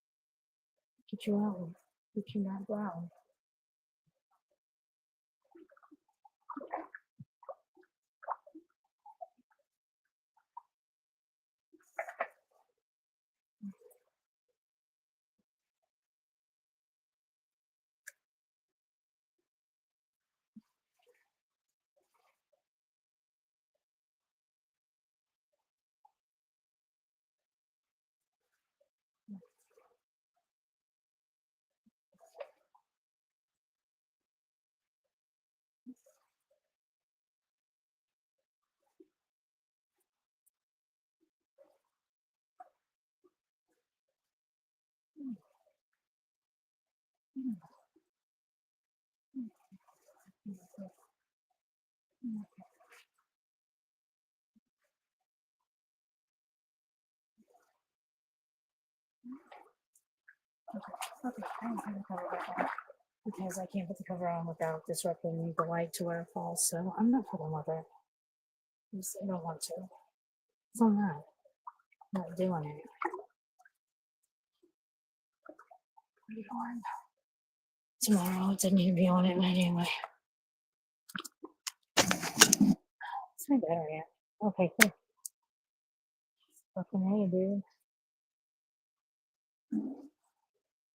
Get you out. Get you not brown. Okay, I'm gonna cover that one because I can't put the cover on without disrupting the light to where it falls. So I'm not putting with it. I don't want to. So I'm not doing it. Tomorrow it didn't need to be on it anyway. It's my battery. Okay, cool. Fucking hey, dude.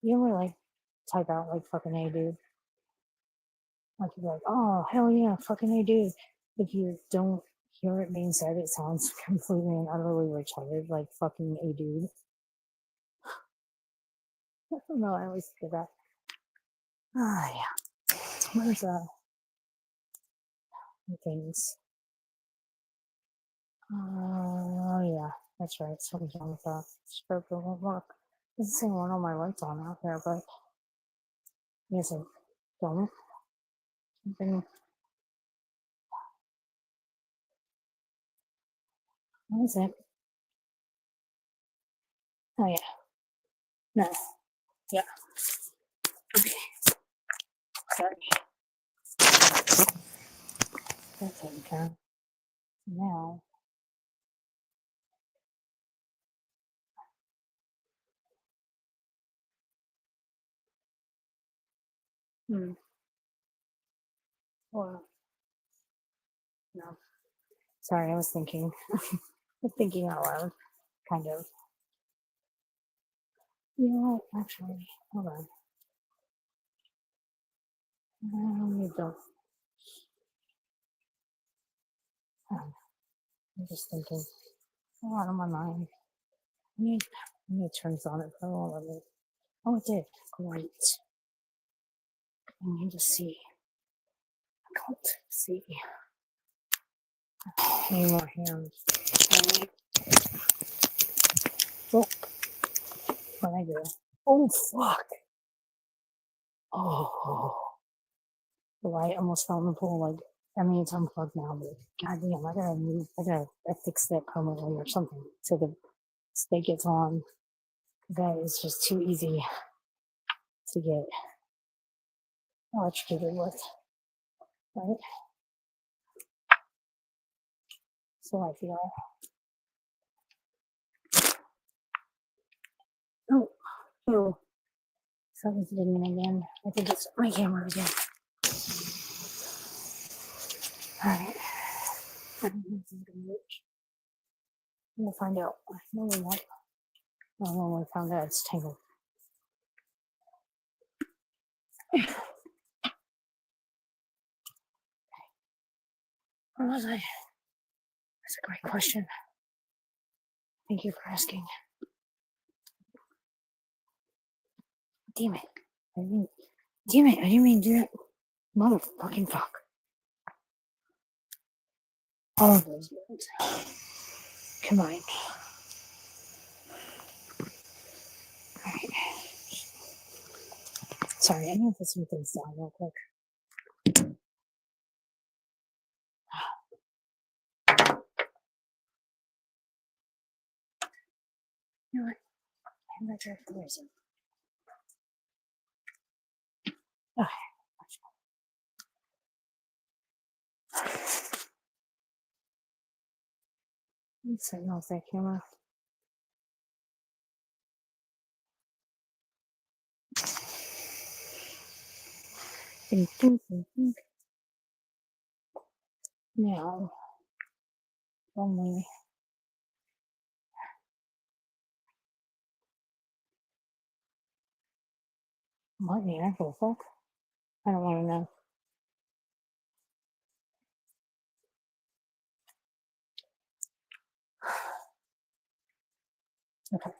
You ever like type out like fucking hey, dude? Like you're like, oh hell yeah, fucking hey, dude. If you don't hear it being said, it sounds completely and utterly retarded, like fucking a dude. No, I always do that. Ah, yeah. Where's things? Oh yeah, that's right. Something's wrong with that. Stroker won't work. There's the same one on my lights on out there, but yes, I don't. Something. What is it? Oh yeah. No. Yeah. Okay. Sorry. That's okay. Now. Hmm. Or no. Sorry, I was thinking. I'm thinking out loud, kind of. You know what? Actually, hold on. You don't. I'm just thinking. A lot on my mind. Let me turn this on it for a moment. Oh, it did. Great. I need to see. I can't see. Any more hands. Oh, what I do? Oh, fuck. Oh. The light almost fell in the pool. Like, I mean, it's unplugged now, but goddamn, I gotta fix that permanently or something so the steak gets on. That is just too easy to get electrocuted with, right? So I feel. Oh, oh, something's dinging again. I think it's my camera again. Alright. I don't know if it's gonna reach. We'll find out. No, we won't. Oh, when we found out it's tangled. Where was I? That's a great question. Thank you for asking. Damn it. Damn it, I didn't mean to do that. Motherfucking fuck. All of those words combined. Alright. Sorry, I need to put some things down real quick. You know what? I'm not sure where is it. Okay. Let's turn off that camera. Ding, ding, ding, ding. Now, only what in the actual fuck? I don't want to know. Okay.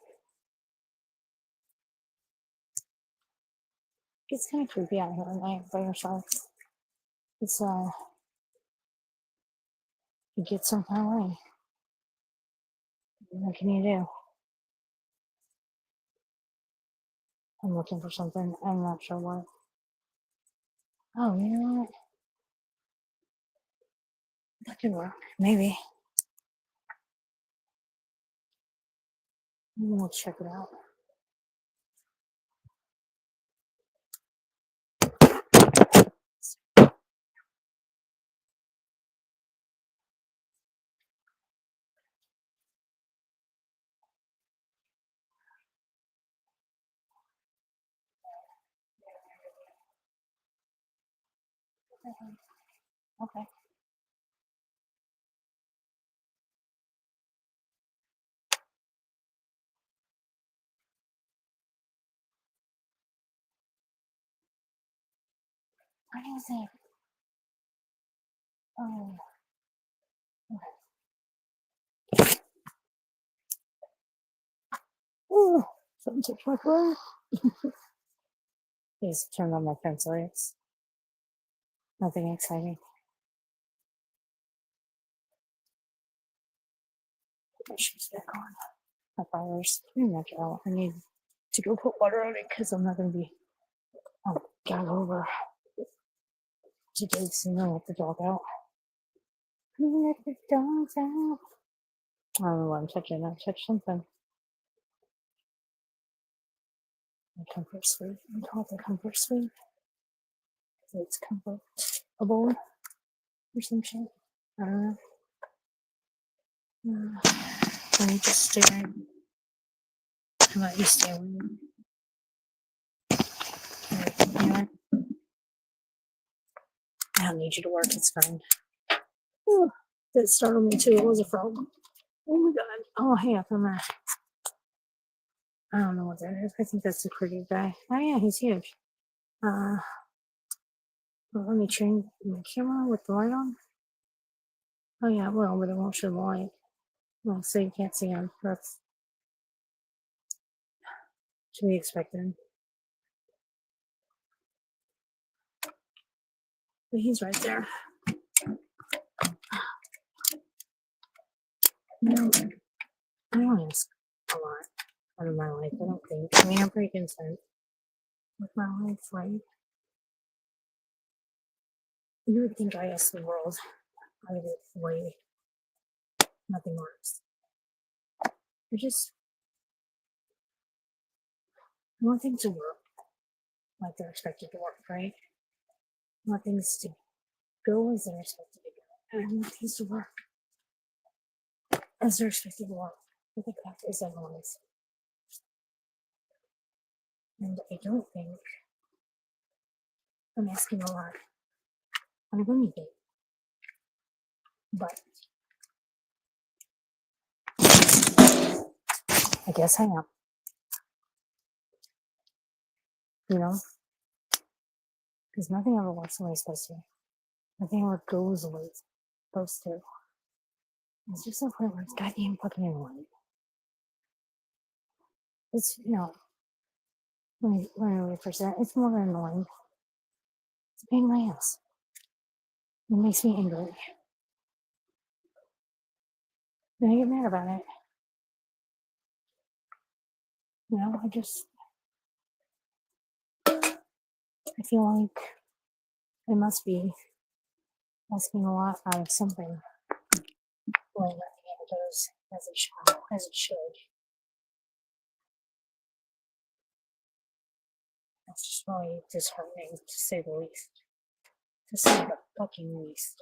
It's kind of creepy out here at night by yourself. It's, you get some kind of way. What can you do? I'm looking for something. I'm not sure what. Oh, you know what? That could work. Maybe. We'll check it out. Okay. What is it? Oh, okay. Ooh, something touched my phone. Please turn on my fence lights. Nothing exciting. My shoes back on. My fire's pretty much out. I need to go put water on it because I'm not going to be got over to dig snow let the dog out. Let the dogs out. I don't know what I'm touching. I touched something. My comfort suite. We call it the comfort suite. It's comfortable or some shit. I don't know. Let me just stare. How about you stay with me? You know, I don't need you to work. It's fine. Ooh, that startled me too. It was a frog. Oh my god. Oh, hey, up on that. I don't know what that is. I think that's a pretty guy. Oh yeah, he's huge. Well, let me change my camera with the light on. Oh yeah, well, but it won't show the light. Well, so you can't see him. That's to be expected. But he's right there. No, I don't ask a lot out of my life. I don't think. I mean, I'm pretty content with my life, right? You would think I ask the world. I would way nothing works. I just want things to work like they're expected to work, right? I want things to go as they're expected to go. And I want things to work as they're expected to work. I think that is everyone's. And I don't think I'm asking a lot out of anything. But I guess I am. You know? Because nothing ever works the way it's supposed to. Nothing ever goes the way it's supposed to. It's just so point where it's goddamn fucking annoying. It's, you know, let me rephrase that. It's more than annoying. It's a pain in my ass. It makes me angry. And I get mad about it. You know, I feel like I must be asking a lot out of something when nothing ever goes as it should. That's just really disheartening, to say the least. To say the fucking least.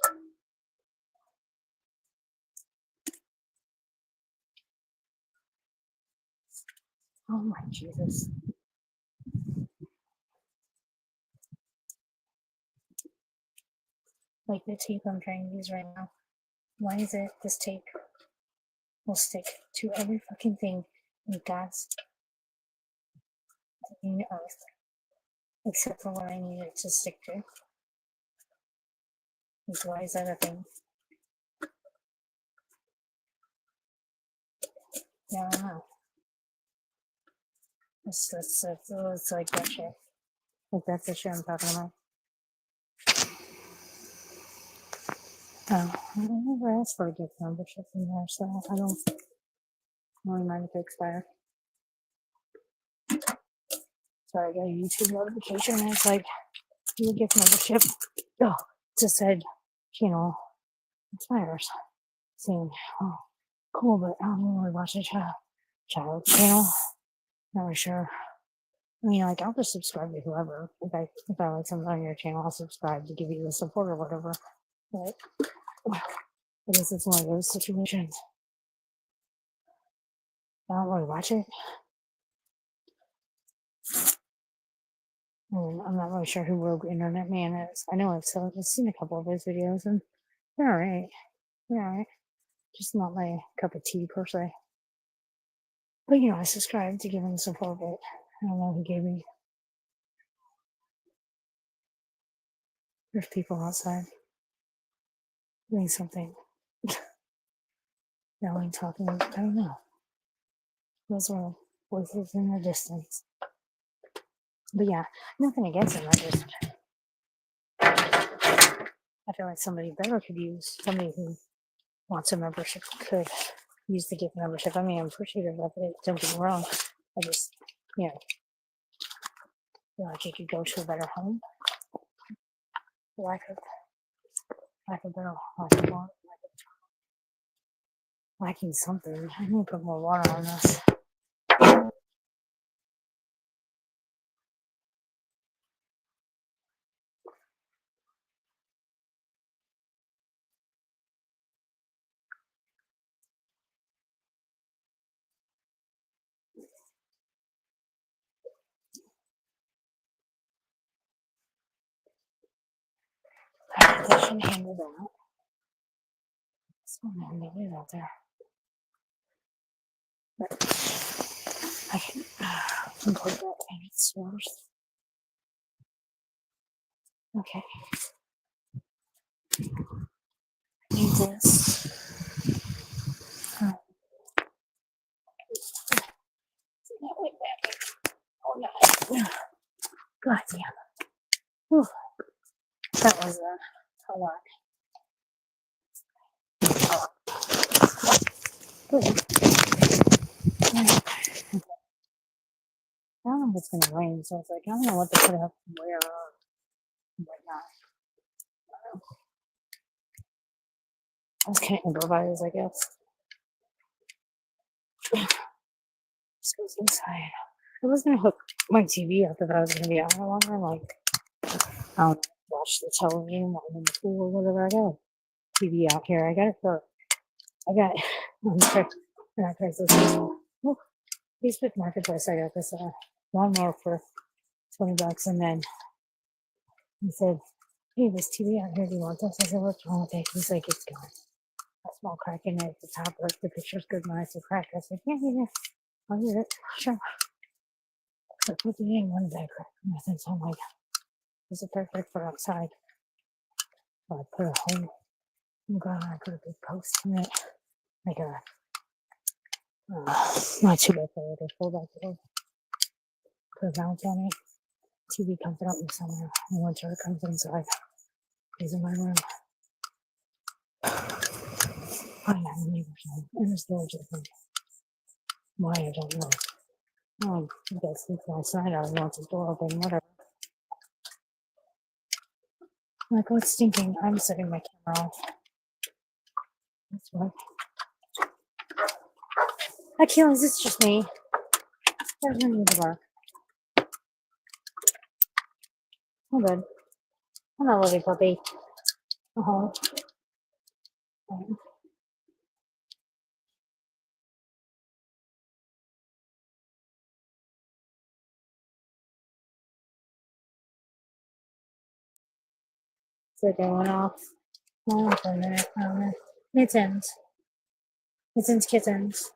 Oh my Jesus. Like the tape I'm trying to use right now. Why is it this tape will stick to every fucking thing in God's earth, except for what I need it to stick to? Like, why is that a thing? Yeah, I don't know. It's like that shit. Like that's the shit I'm talking about. Oh, I never asked for a gift membership in there, so I don't really mind if it expires. Sorry, I got a YouTube notification and it's like, your gift membership. Oh, it just said, expires. Saying, oh, cool, but I don't really watch the child channel. Not really sure. I mean, like, I'll just subscribe to whoever. If I like something on your channel, I'll subscribe to give you the support or whatever. But I guess it's one of those situations. I don't really watch it. And I'm not really sure who Rogue Internet Man is. I know I've seen a couple of his videos, and they're alright. They're alright. Just not my cup of tea, per se. But, I subscribed to give him support, but I don't know who gave me. There's people outside doing something. Yelling, talking, I don't know. Those are voices in the distance. But yeah, nothing against him. I feel like somebody better could use, somebody who wants a membership could use the gift membership. I mean, I'm appreciative of it. Don't get me wrong. I just, feel like it could go to a better home. Lack of better, lacking something. I need to put more water on this. That should handle that. It's not needed out there. But I can import that and it's yours. Okay. Need this. Oh no. God damn. Whew. That was a lot. Good. I don't know if it's gonna rain, so it's like I don't know what to put up and where or whatnot. I was kind of improvise, I guess. Just goes inside. I was gonna hook my TV up if I was gonna be out longer, like watch the television while I'm in the pool or whatever. I got a TV out here. I got it on Craigslist. Oh, Facebook Marketplace. I got this lawnmower for $20, and then he said, "Hey, this TV out here. Do you want this?" I said, "What's wrong with it?" He's like, "It's got a small crack in it at the top. Like the picture's good when I see crack." I said, "Yeah, I'll use it. Sure." So I put it in one bag crack. And I said, "So I'm like, this is perfect for outside." So I put a hole. I'm glad I put a big post in it, like a not 2x4, but 4x4. Put a mount on it. TV comes out in summer, and winter it comes inside. He's in my room. I have a neighbor's home, and there's doors open. Why, I don't know. I guess sleep outside. I don't know if the door open, whatever. I'm like, what's stinking? I'm setting my camera off. That's what. Achilles, it's just me. There's no need to bark. I'm good. I'm a lovely puppy. Uh-huh. flicker went off. Hold on for a minute. Mittens. Mittens, kittens.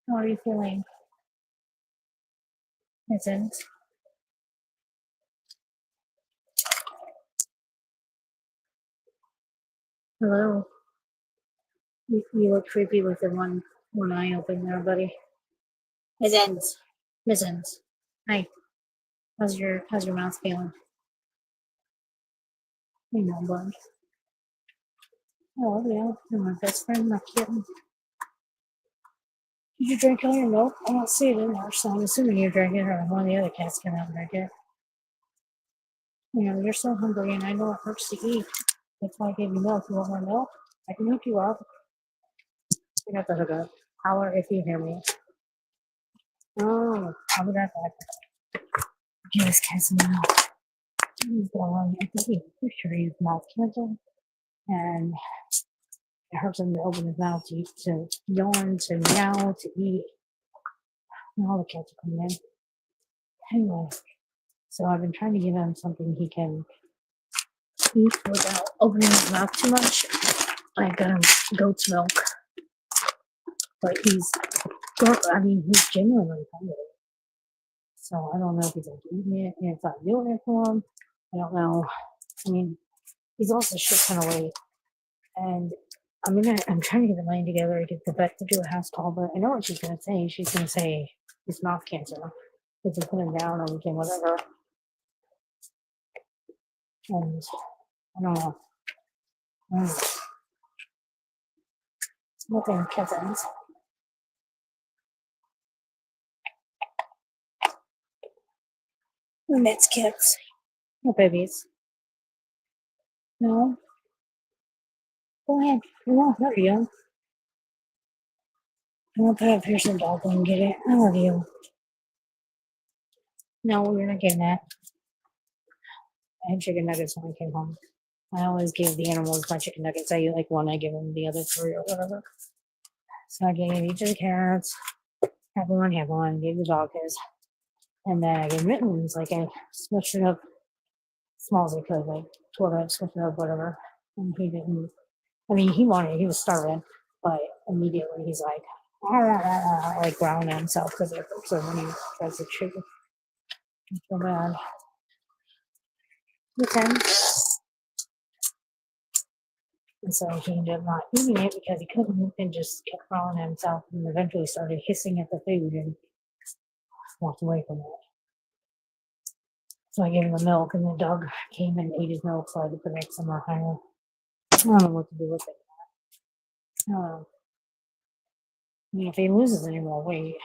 How are you feeling? Mittens. Hello. You look creepy with the one eye open there, buddy. Mittens. Mittens. Hi. How's your mouth feeling? You know, bud. Oh yeah, you're my best friend, my kitten. Did you drink all your milk? I don't see it in there, so I'm assuming you're drinking it or one of the other cats came out and drank it. You know, you're so hungry and I know it hurts to eat. That's why I gave you milk. You want more milk? I can hook you up. You have to hook up. Holler if you hear me. Oh, I'll be right back. Give this cat some milk. He's going, I think he's for sure he has mouth cancer. And it hurts him to open his mouth to eat, to yawn, to meow, to eat. And all the cats are coming in. Anyway, so I've been trying to give him something he can eat without opening his mouth too much. I got him goat's milk. But he's genuinely hungry. So I don't know if he's like eating it and it's not doing it for him. I don't know. I mean, he's also shit ton of weight. And I'm trying to get the money together to get the vet to do a house call, but I know what she's gonna say. She's gonna say it's mouth cancer. If you put him down or we can whatever. And I don't know. Nothing kittens. Mitts kits. No babies. No. Go ahead. I won't hurt you. I won't put up here so dog won't get it. I love you. No, you're not getting that. I had chicken nuggets when I came home. I always give the animals my chicken nuggets. I eat like one, I give them the other three or whatever. So I gave each of the cats, have one, gave the dog his. And then I gave Mittens, like I switched it up small as I could, like 12 switched it up, whatever. And he didn't, he wanted it, he was starving, but immediately he's like, like growling at himself because it hurts him when he tries to chew. It's so bad. And so he ended up not eating it because he couldn't and just kept growling at himself and eventually started hissing at the food and walked away from it. So I gave him the milk and the dog came and ate his milk so I could put it somewhere higher. I don't know what to do with it. If he loses any more weight,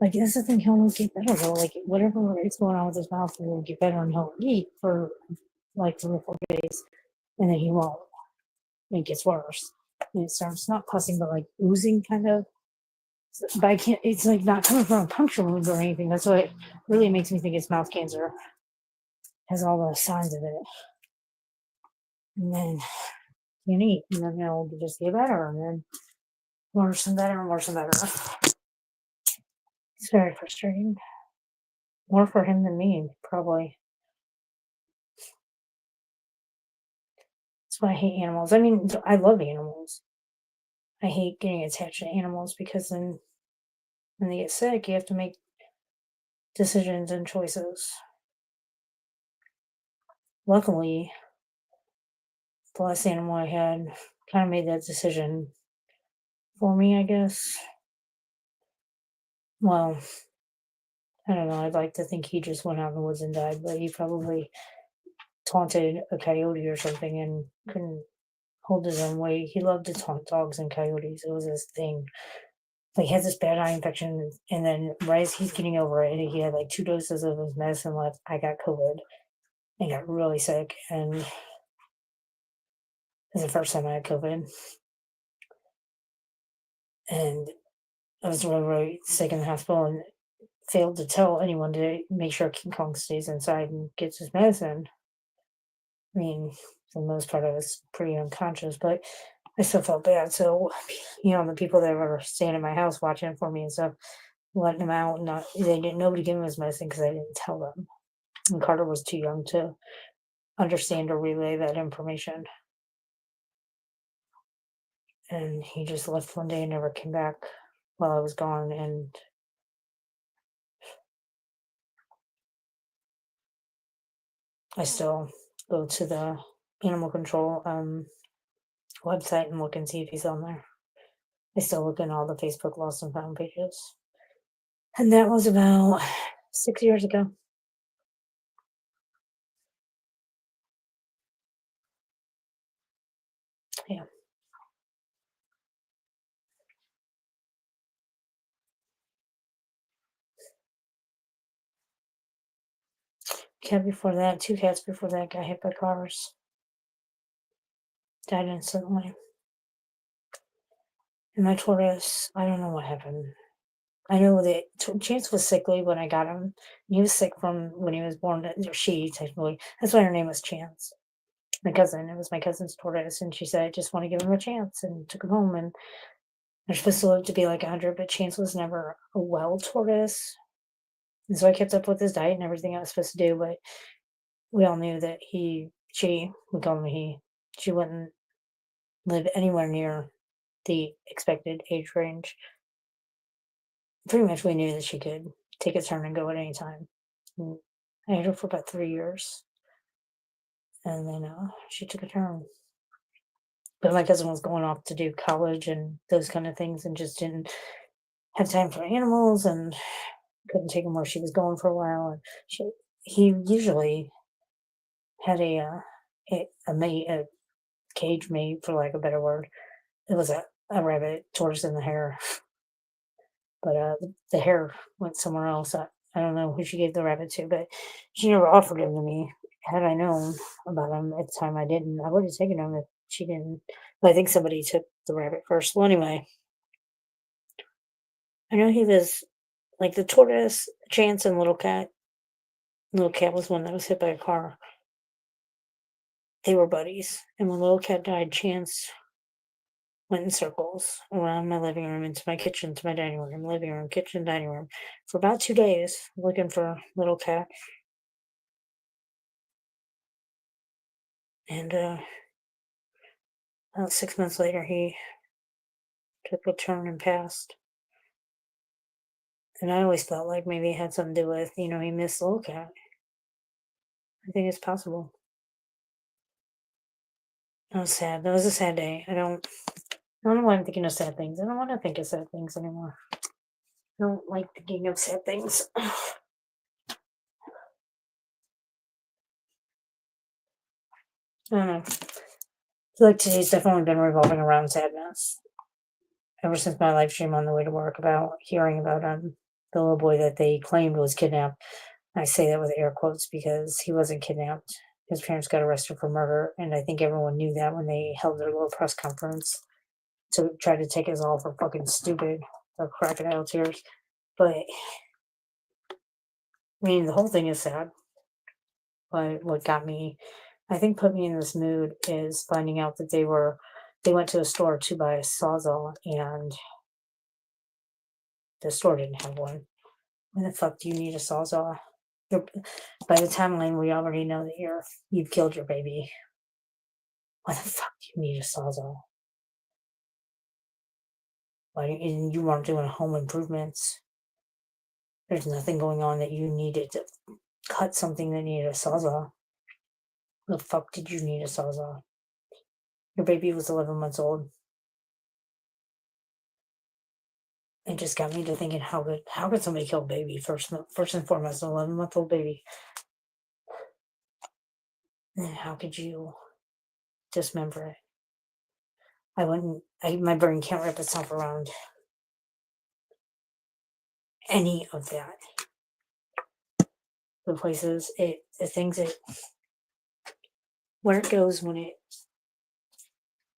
like that's the thing, he'll get better though. Like whatever is going on with his mouth will get better and he'll eat for like 3 or 4 days and then he won't. It gets worse. And it starts not pussing but like oozing kind of. But I can't, it's like not coming from a puncture wound or anything. That's why it really makes me think it's mouth cancer. It has all the signs of it. And then you can eat, and then it'll just get better, and then worse and better and worse and better. It's very frustrating. More for him than me, probably. That's why I hate animals. I love animals. I hate getting attached to animals because then when they get sick, you have to make decisions and choices. Luckily, the last animal I had kind of made that decision for me, I guess. Well, I don't know. I'd like to think he just went out in the woods and died, but he probably taunted a coyote or something and couldn't hold his own weight. He loved to taunt dogs and coyotes. It was his thing. Like, he has this bad eye infection, and then right as he's getting over it, he had like 2 doses of his medicine left. I got COVID and got really sick, and it was the first time I had COVID. And I was really, really sick in the hospital and failed to tell anyone to make sure King Kong stays inside and gets his medicine. For the most part, I was pretty unconscious, but I still felt bad. So, the people that were staying in my house watching for me and stuff, letting him out, nobody gave him his medicine because I didn't tell them. And Carter was too young to understand or relay that information. And he just left one day and never came back while I was gone. And I still go to the animal control website and look and see if he's on there. I still look in all the Facebook lost and found pages. And that was about 6 years ago. Yeah. Cat before that, 2 cats before that got hit by cars. Died instantly. And my tortoise, I don't know what happened. I know that Chance was sickly when I got him. He was sick from when he was born. Or she, technically. That's why her name was Chance. My cousin. It was my cousin's tortoise. And she said, I just want to give him a chance. And took him home. And they're supposed to live to be like 100, but Chance was never a well tortoise. And so I kept up with his diet and everything I was supposed to do. But we all knew that we call him she wouldn't live anywhere near the expected age range. Pretty much we knew that she could take a turn and go at any time. And I had her for about 3 years, and then she took a turn. But my cousin was going off to do college and those kind of things, and just didn't have time for animals, and couldn't take him where she was going for a while. And he usually had a cage mate, for lack of a better word. It was a rabbit tortoise in the hair, but the hair went somewhere else. I don't know who she gave the rabbit to, but she never offered him to me. Had I known about him at the time, I didn't. I would have taken him if she didn't. But I think somebody took the rabbit first. Well, anyway, I know he was like the tortoise, Chance, and Little Cat. Little Cat was one that was hit by a car. They were buddies, and when Little Cat died, Chance went in circles around my living room, into my kitchen, to my dining room, living room, kitchen, dining room, for about 2 days looking for Little Cat. And about 6 months later, he took a turn and passed. And I always felt like maybe it had something to do with, he missed Little Cat. I think it's possible. That was sad. That was a sad day. I don't know why I'm thinking of sad things. I don't want to think of sad things anymore. I don't like thinking of sad things. I don't know. I feel like today's definitely been revolving around sadness. Ever since my live stream on the way to work about hearing about the little boy that they claimed was kidnapped. I say that with air quotes because he wasn't kidnapped. His parents got arrested for murder, and I think everyone knew that when they held their little press conference to try to take us all for fucking stupid or crocodile tears. But I mean, the whole thing is sad. But what got me, I think, put me in this mood is finding out that they went to a store to buy a Sawzall, and the store didn't have one. Why the fuck do you need a Sawzall? By the timeline, we already know that you've killed your baby. Why the fuck do you need a Sawzall? And you weren't doing home improvements. There's nothing going on that you needed to cut something that needed a Sawzall. The fuck did you need a Sawzall? Your baby was 11 months old. It just got me to thinking, how could somebody kill a baby? First and foremost, an 11-month-old baby. And how could you dismember it? My brain can't wrap itself around any of that. The places, the things where it goes when it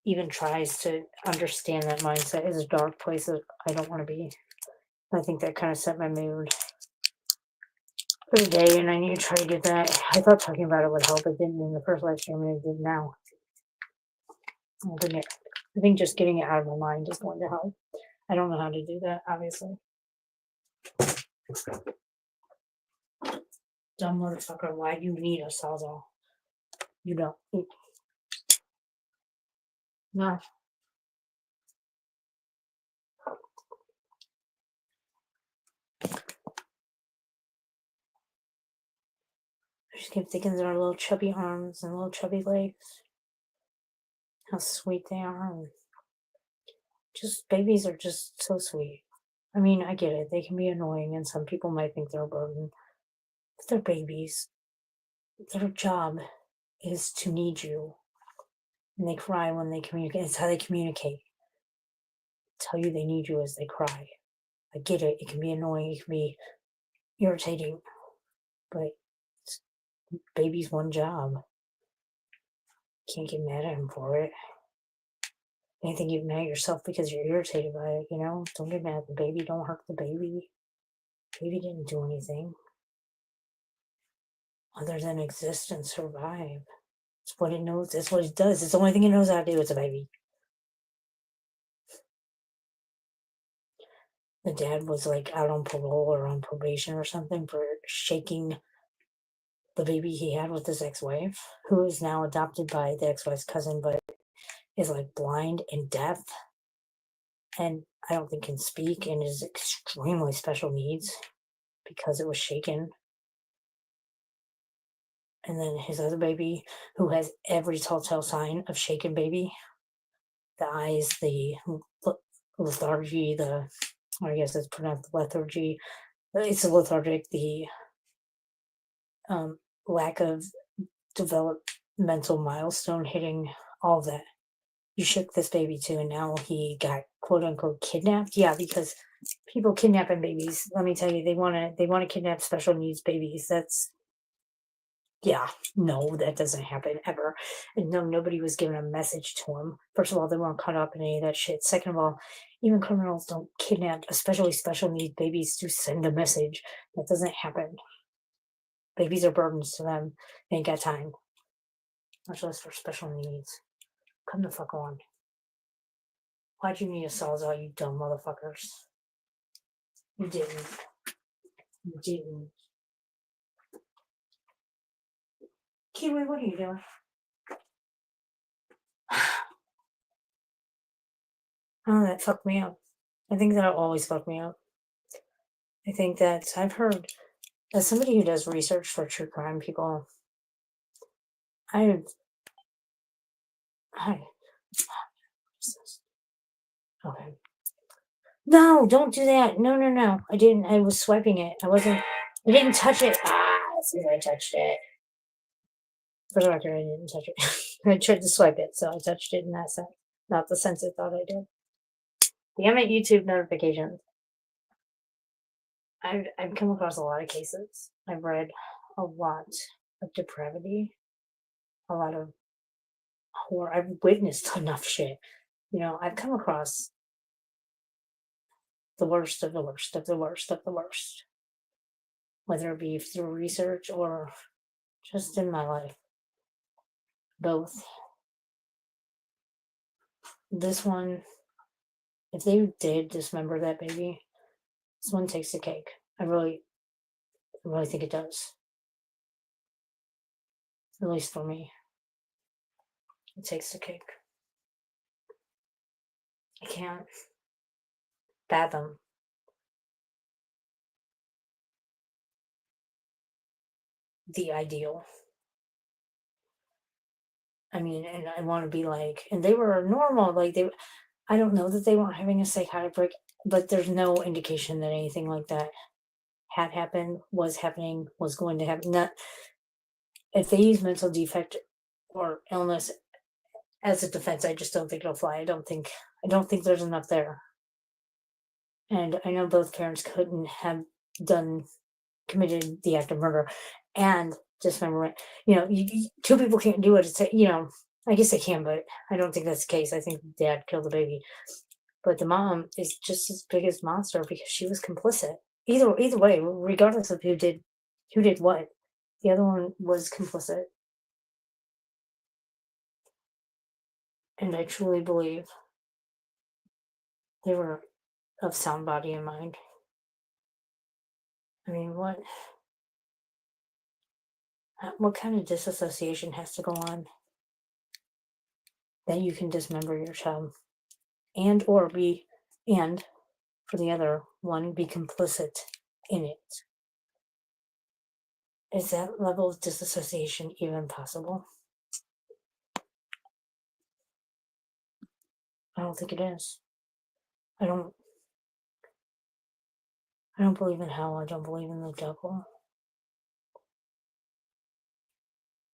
even tries to understand that mindset is a dark place that I don't want to be. I think that kind of set my mood for the day, and I need to try to get that. I thought talking about it would help. It didn't in the first live stream, and it did now. I think just getting it out of my mind is going to help. I don't know how to do that, obviously. Dumb motherfucker, why do you need a Sawzall? You don't. No. I just keep thinking of their little chubby arms and little chubby legs. How sweet they are. And just babies are just so sweet. I mean, I get it. They can be annoying, and some people might think they're a burden. But they're babies. Their job is to need you. And they cry when they communicate. It's how they communicate. Tell you they need you as they cry. I get it. It can be annoying. It can be irritating. But it's baby's one job. Can't get mad at him for it. Anything you get mad at yourself because you're irritated by it, Don't get mad at the baby. Don't hurt the baby. Baby didn't do anything other than exist and survive. It's what it knows. That's what it does. It's the only thing it knows how to do. It's a baby. The dad was like out on parole or on probation or something for shaking the baby he had with his ex-wife, who is now adopted by the ex-wife's cousin, but is like blind and deaf, and I don't think can speak, and is extremely special needs because it was shaken. And then his other baby, who has every telltale sign of shaken baby, the eyes, the lethargy, I guess it's pronounced lethargy. It's a lethargic, the lack of developmental milestone hitting, all of that. You shook this baby too, and now he got quote unquote kidnapped. Yeah, because people kidnapping babies. Let me tell you, they want to kidnap special needs babies. No, that doesn't happen ever. And no, nobody was given a message to him. First of all, they weren't caught up in any of that shit. Second of all, even criminals don't kidnap, especially special needs babies, to send a message. That doesn't happen. Babies are burdens to them. They ain't got time. Much less for special needs. Come the fuck on. Why'd you need a Sawzall, you dumb motherfuckers? You didn't. You didn't. Kiwi, what are you doing? Oh, that fucked me up. I think that'll always fuck me up. I think that I've heard, as somebody who does research for true crime people, I okay. No, don't do that. No. I didn't. I was swiping it. I didn't touch it. As soon as I touched it. For the record, I didn't touch it. I tried to swipe it, so I touched it in that sense. Not the sense I thought I did. Damn it, YouTube notifications. I've come across a lot of cases. I've read a lot of depravity, a lot of horror. I've witnessed enough shit. I've come across the worst of the worst of the worst of the worst, whether it be through research or just in my life. Both. This one, if they did dismember that baby, this one takes the cake. I really think it does. At least for me. It takes the cake. I can't fathom the ideal. I mean, and I want to be like, and they were normal. Like I don't know that they weren't having a psychotic break, but there's no indication that anything like that had happened, was happening, was going to happen. Not if they use mental defect or illness as a defense, I just don't think it'll fly. I don't think there's enough there. And I know both parents couldn't have committed the act of murder and dismemberment. Two people can't do it. It's I guess they can, but I don't think that's the case. I think dad killed the baby, but the mom is just as big as monster because she was complicit. Either way, regardless of who did what, the other one was complicit. And I truly believe they were of sound body and mind. I mean, what? What kind of disassociation has to go on that you can dismember your child and for the other one, be complicit in it? Is that level of disassociation even possible? I don't think it is. I don't believe in hell. I don't believe in the devil.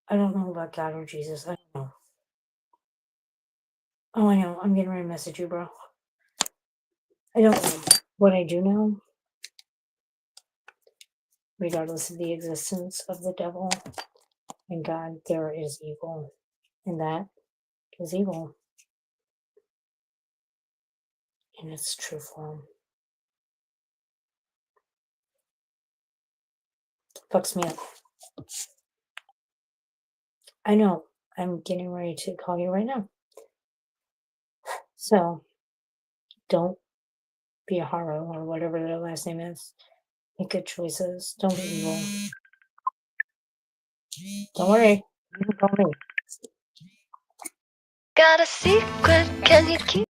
I don't know about God or Jesus. I don't know. Oh, I know. I'm getting ready to message you, bro. I don't know. What I do know, regardless of the existence of the devil and God, there is evil. And that is evil in its true form. Fucks me up. I know. I'm getting ready to call you right now. So, don't be a haro or whatever their last name is. Make good choices. Don't be evil. Don't worry. You can call me. Got a secret, can you keep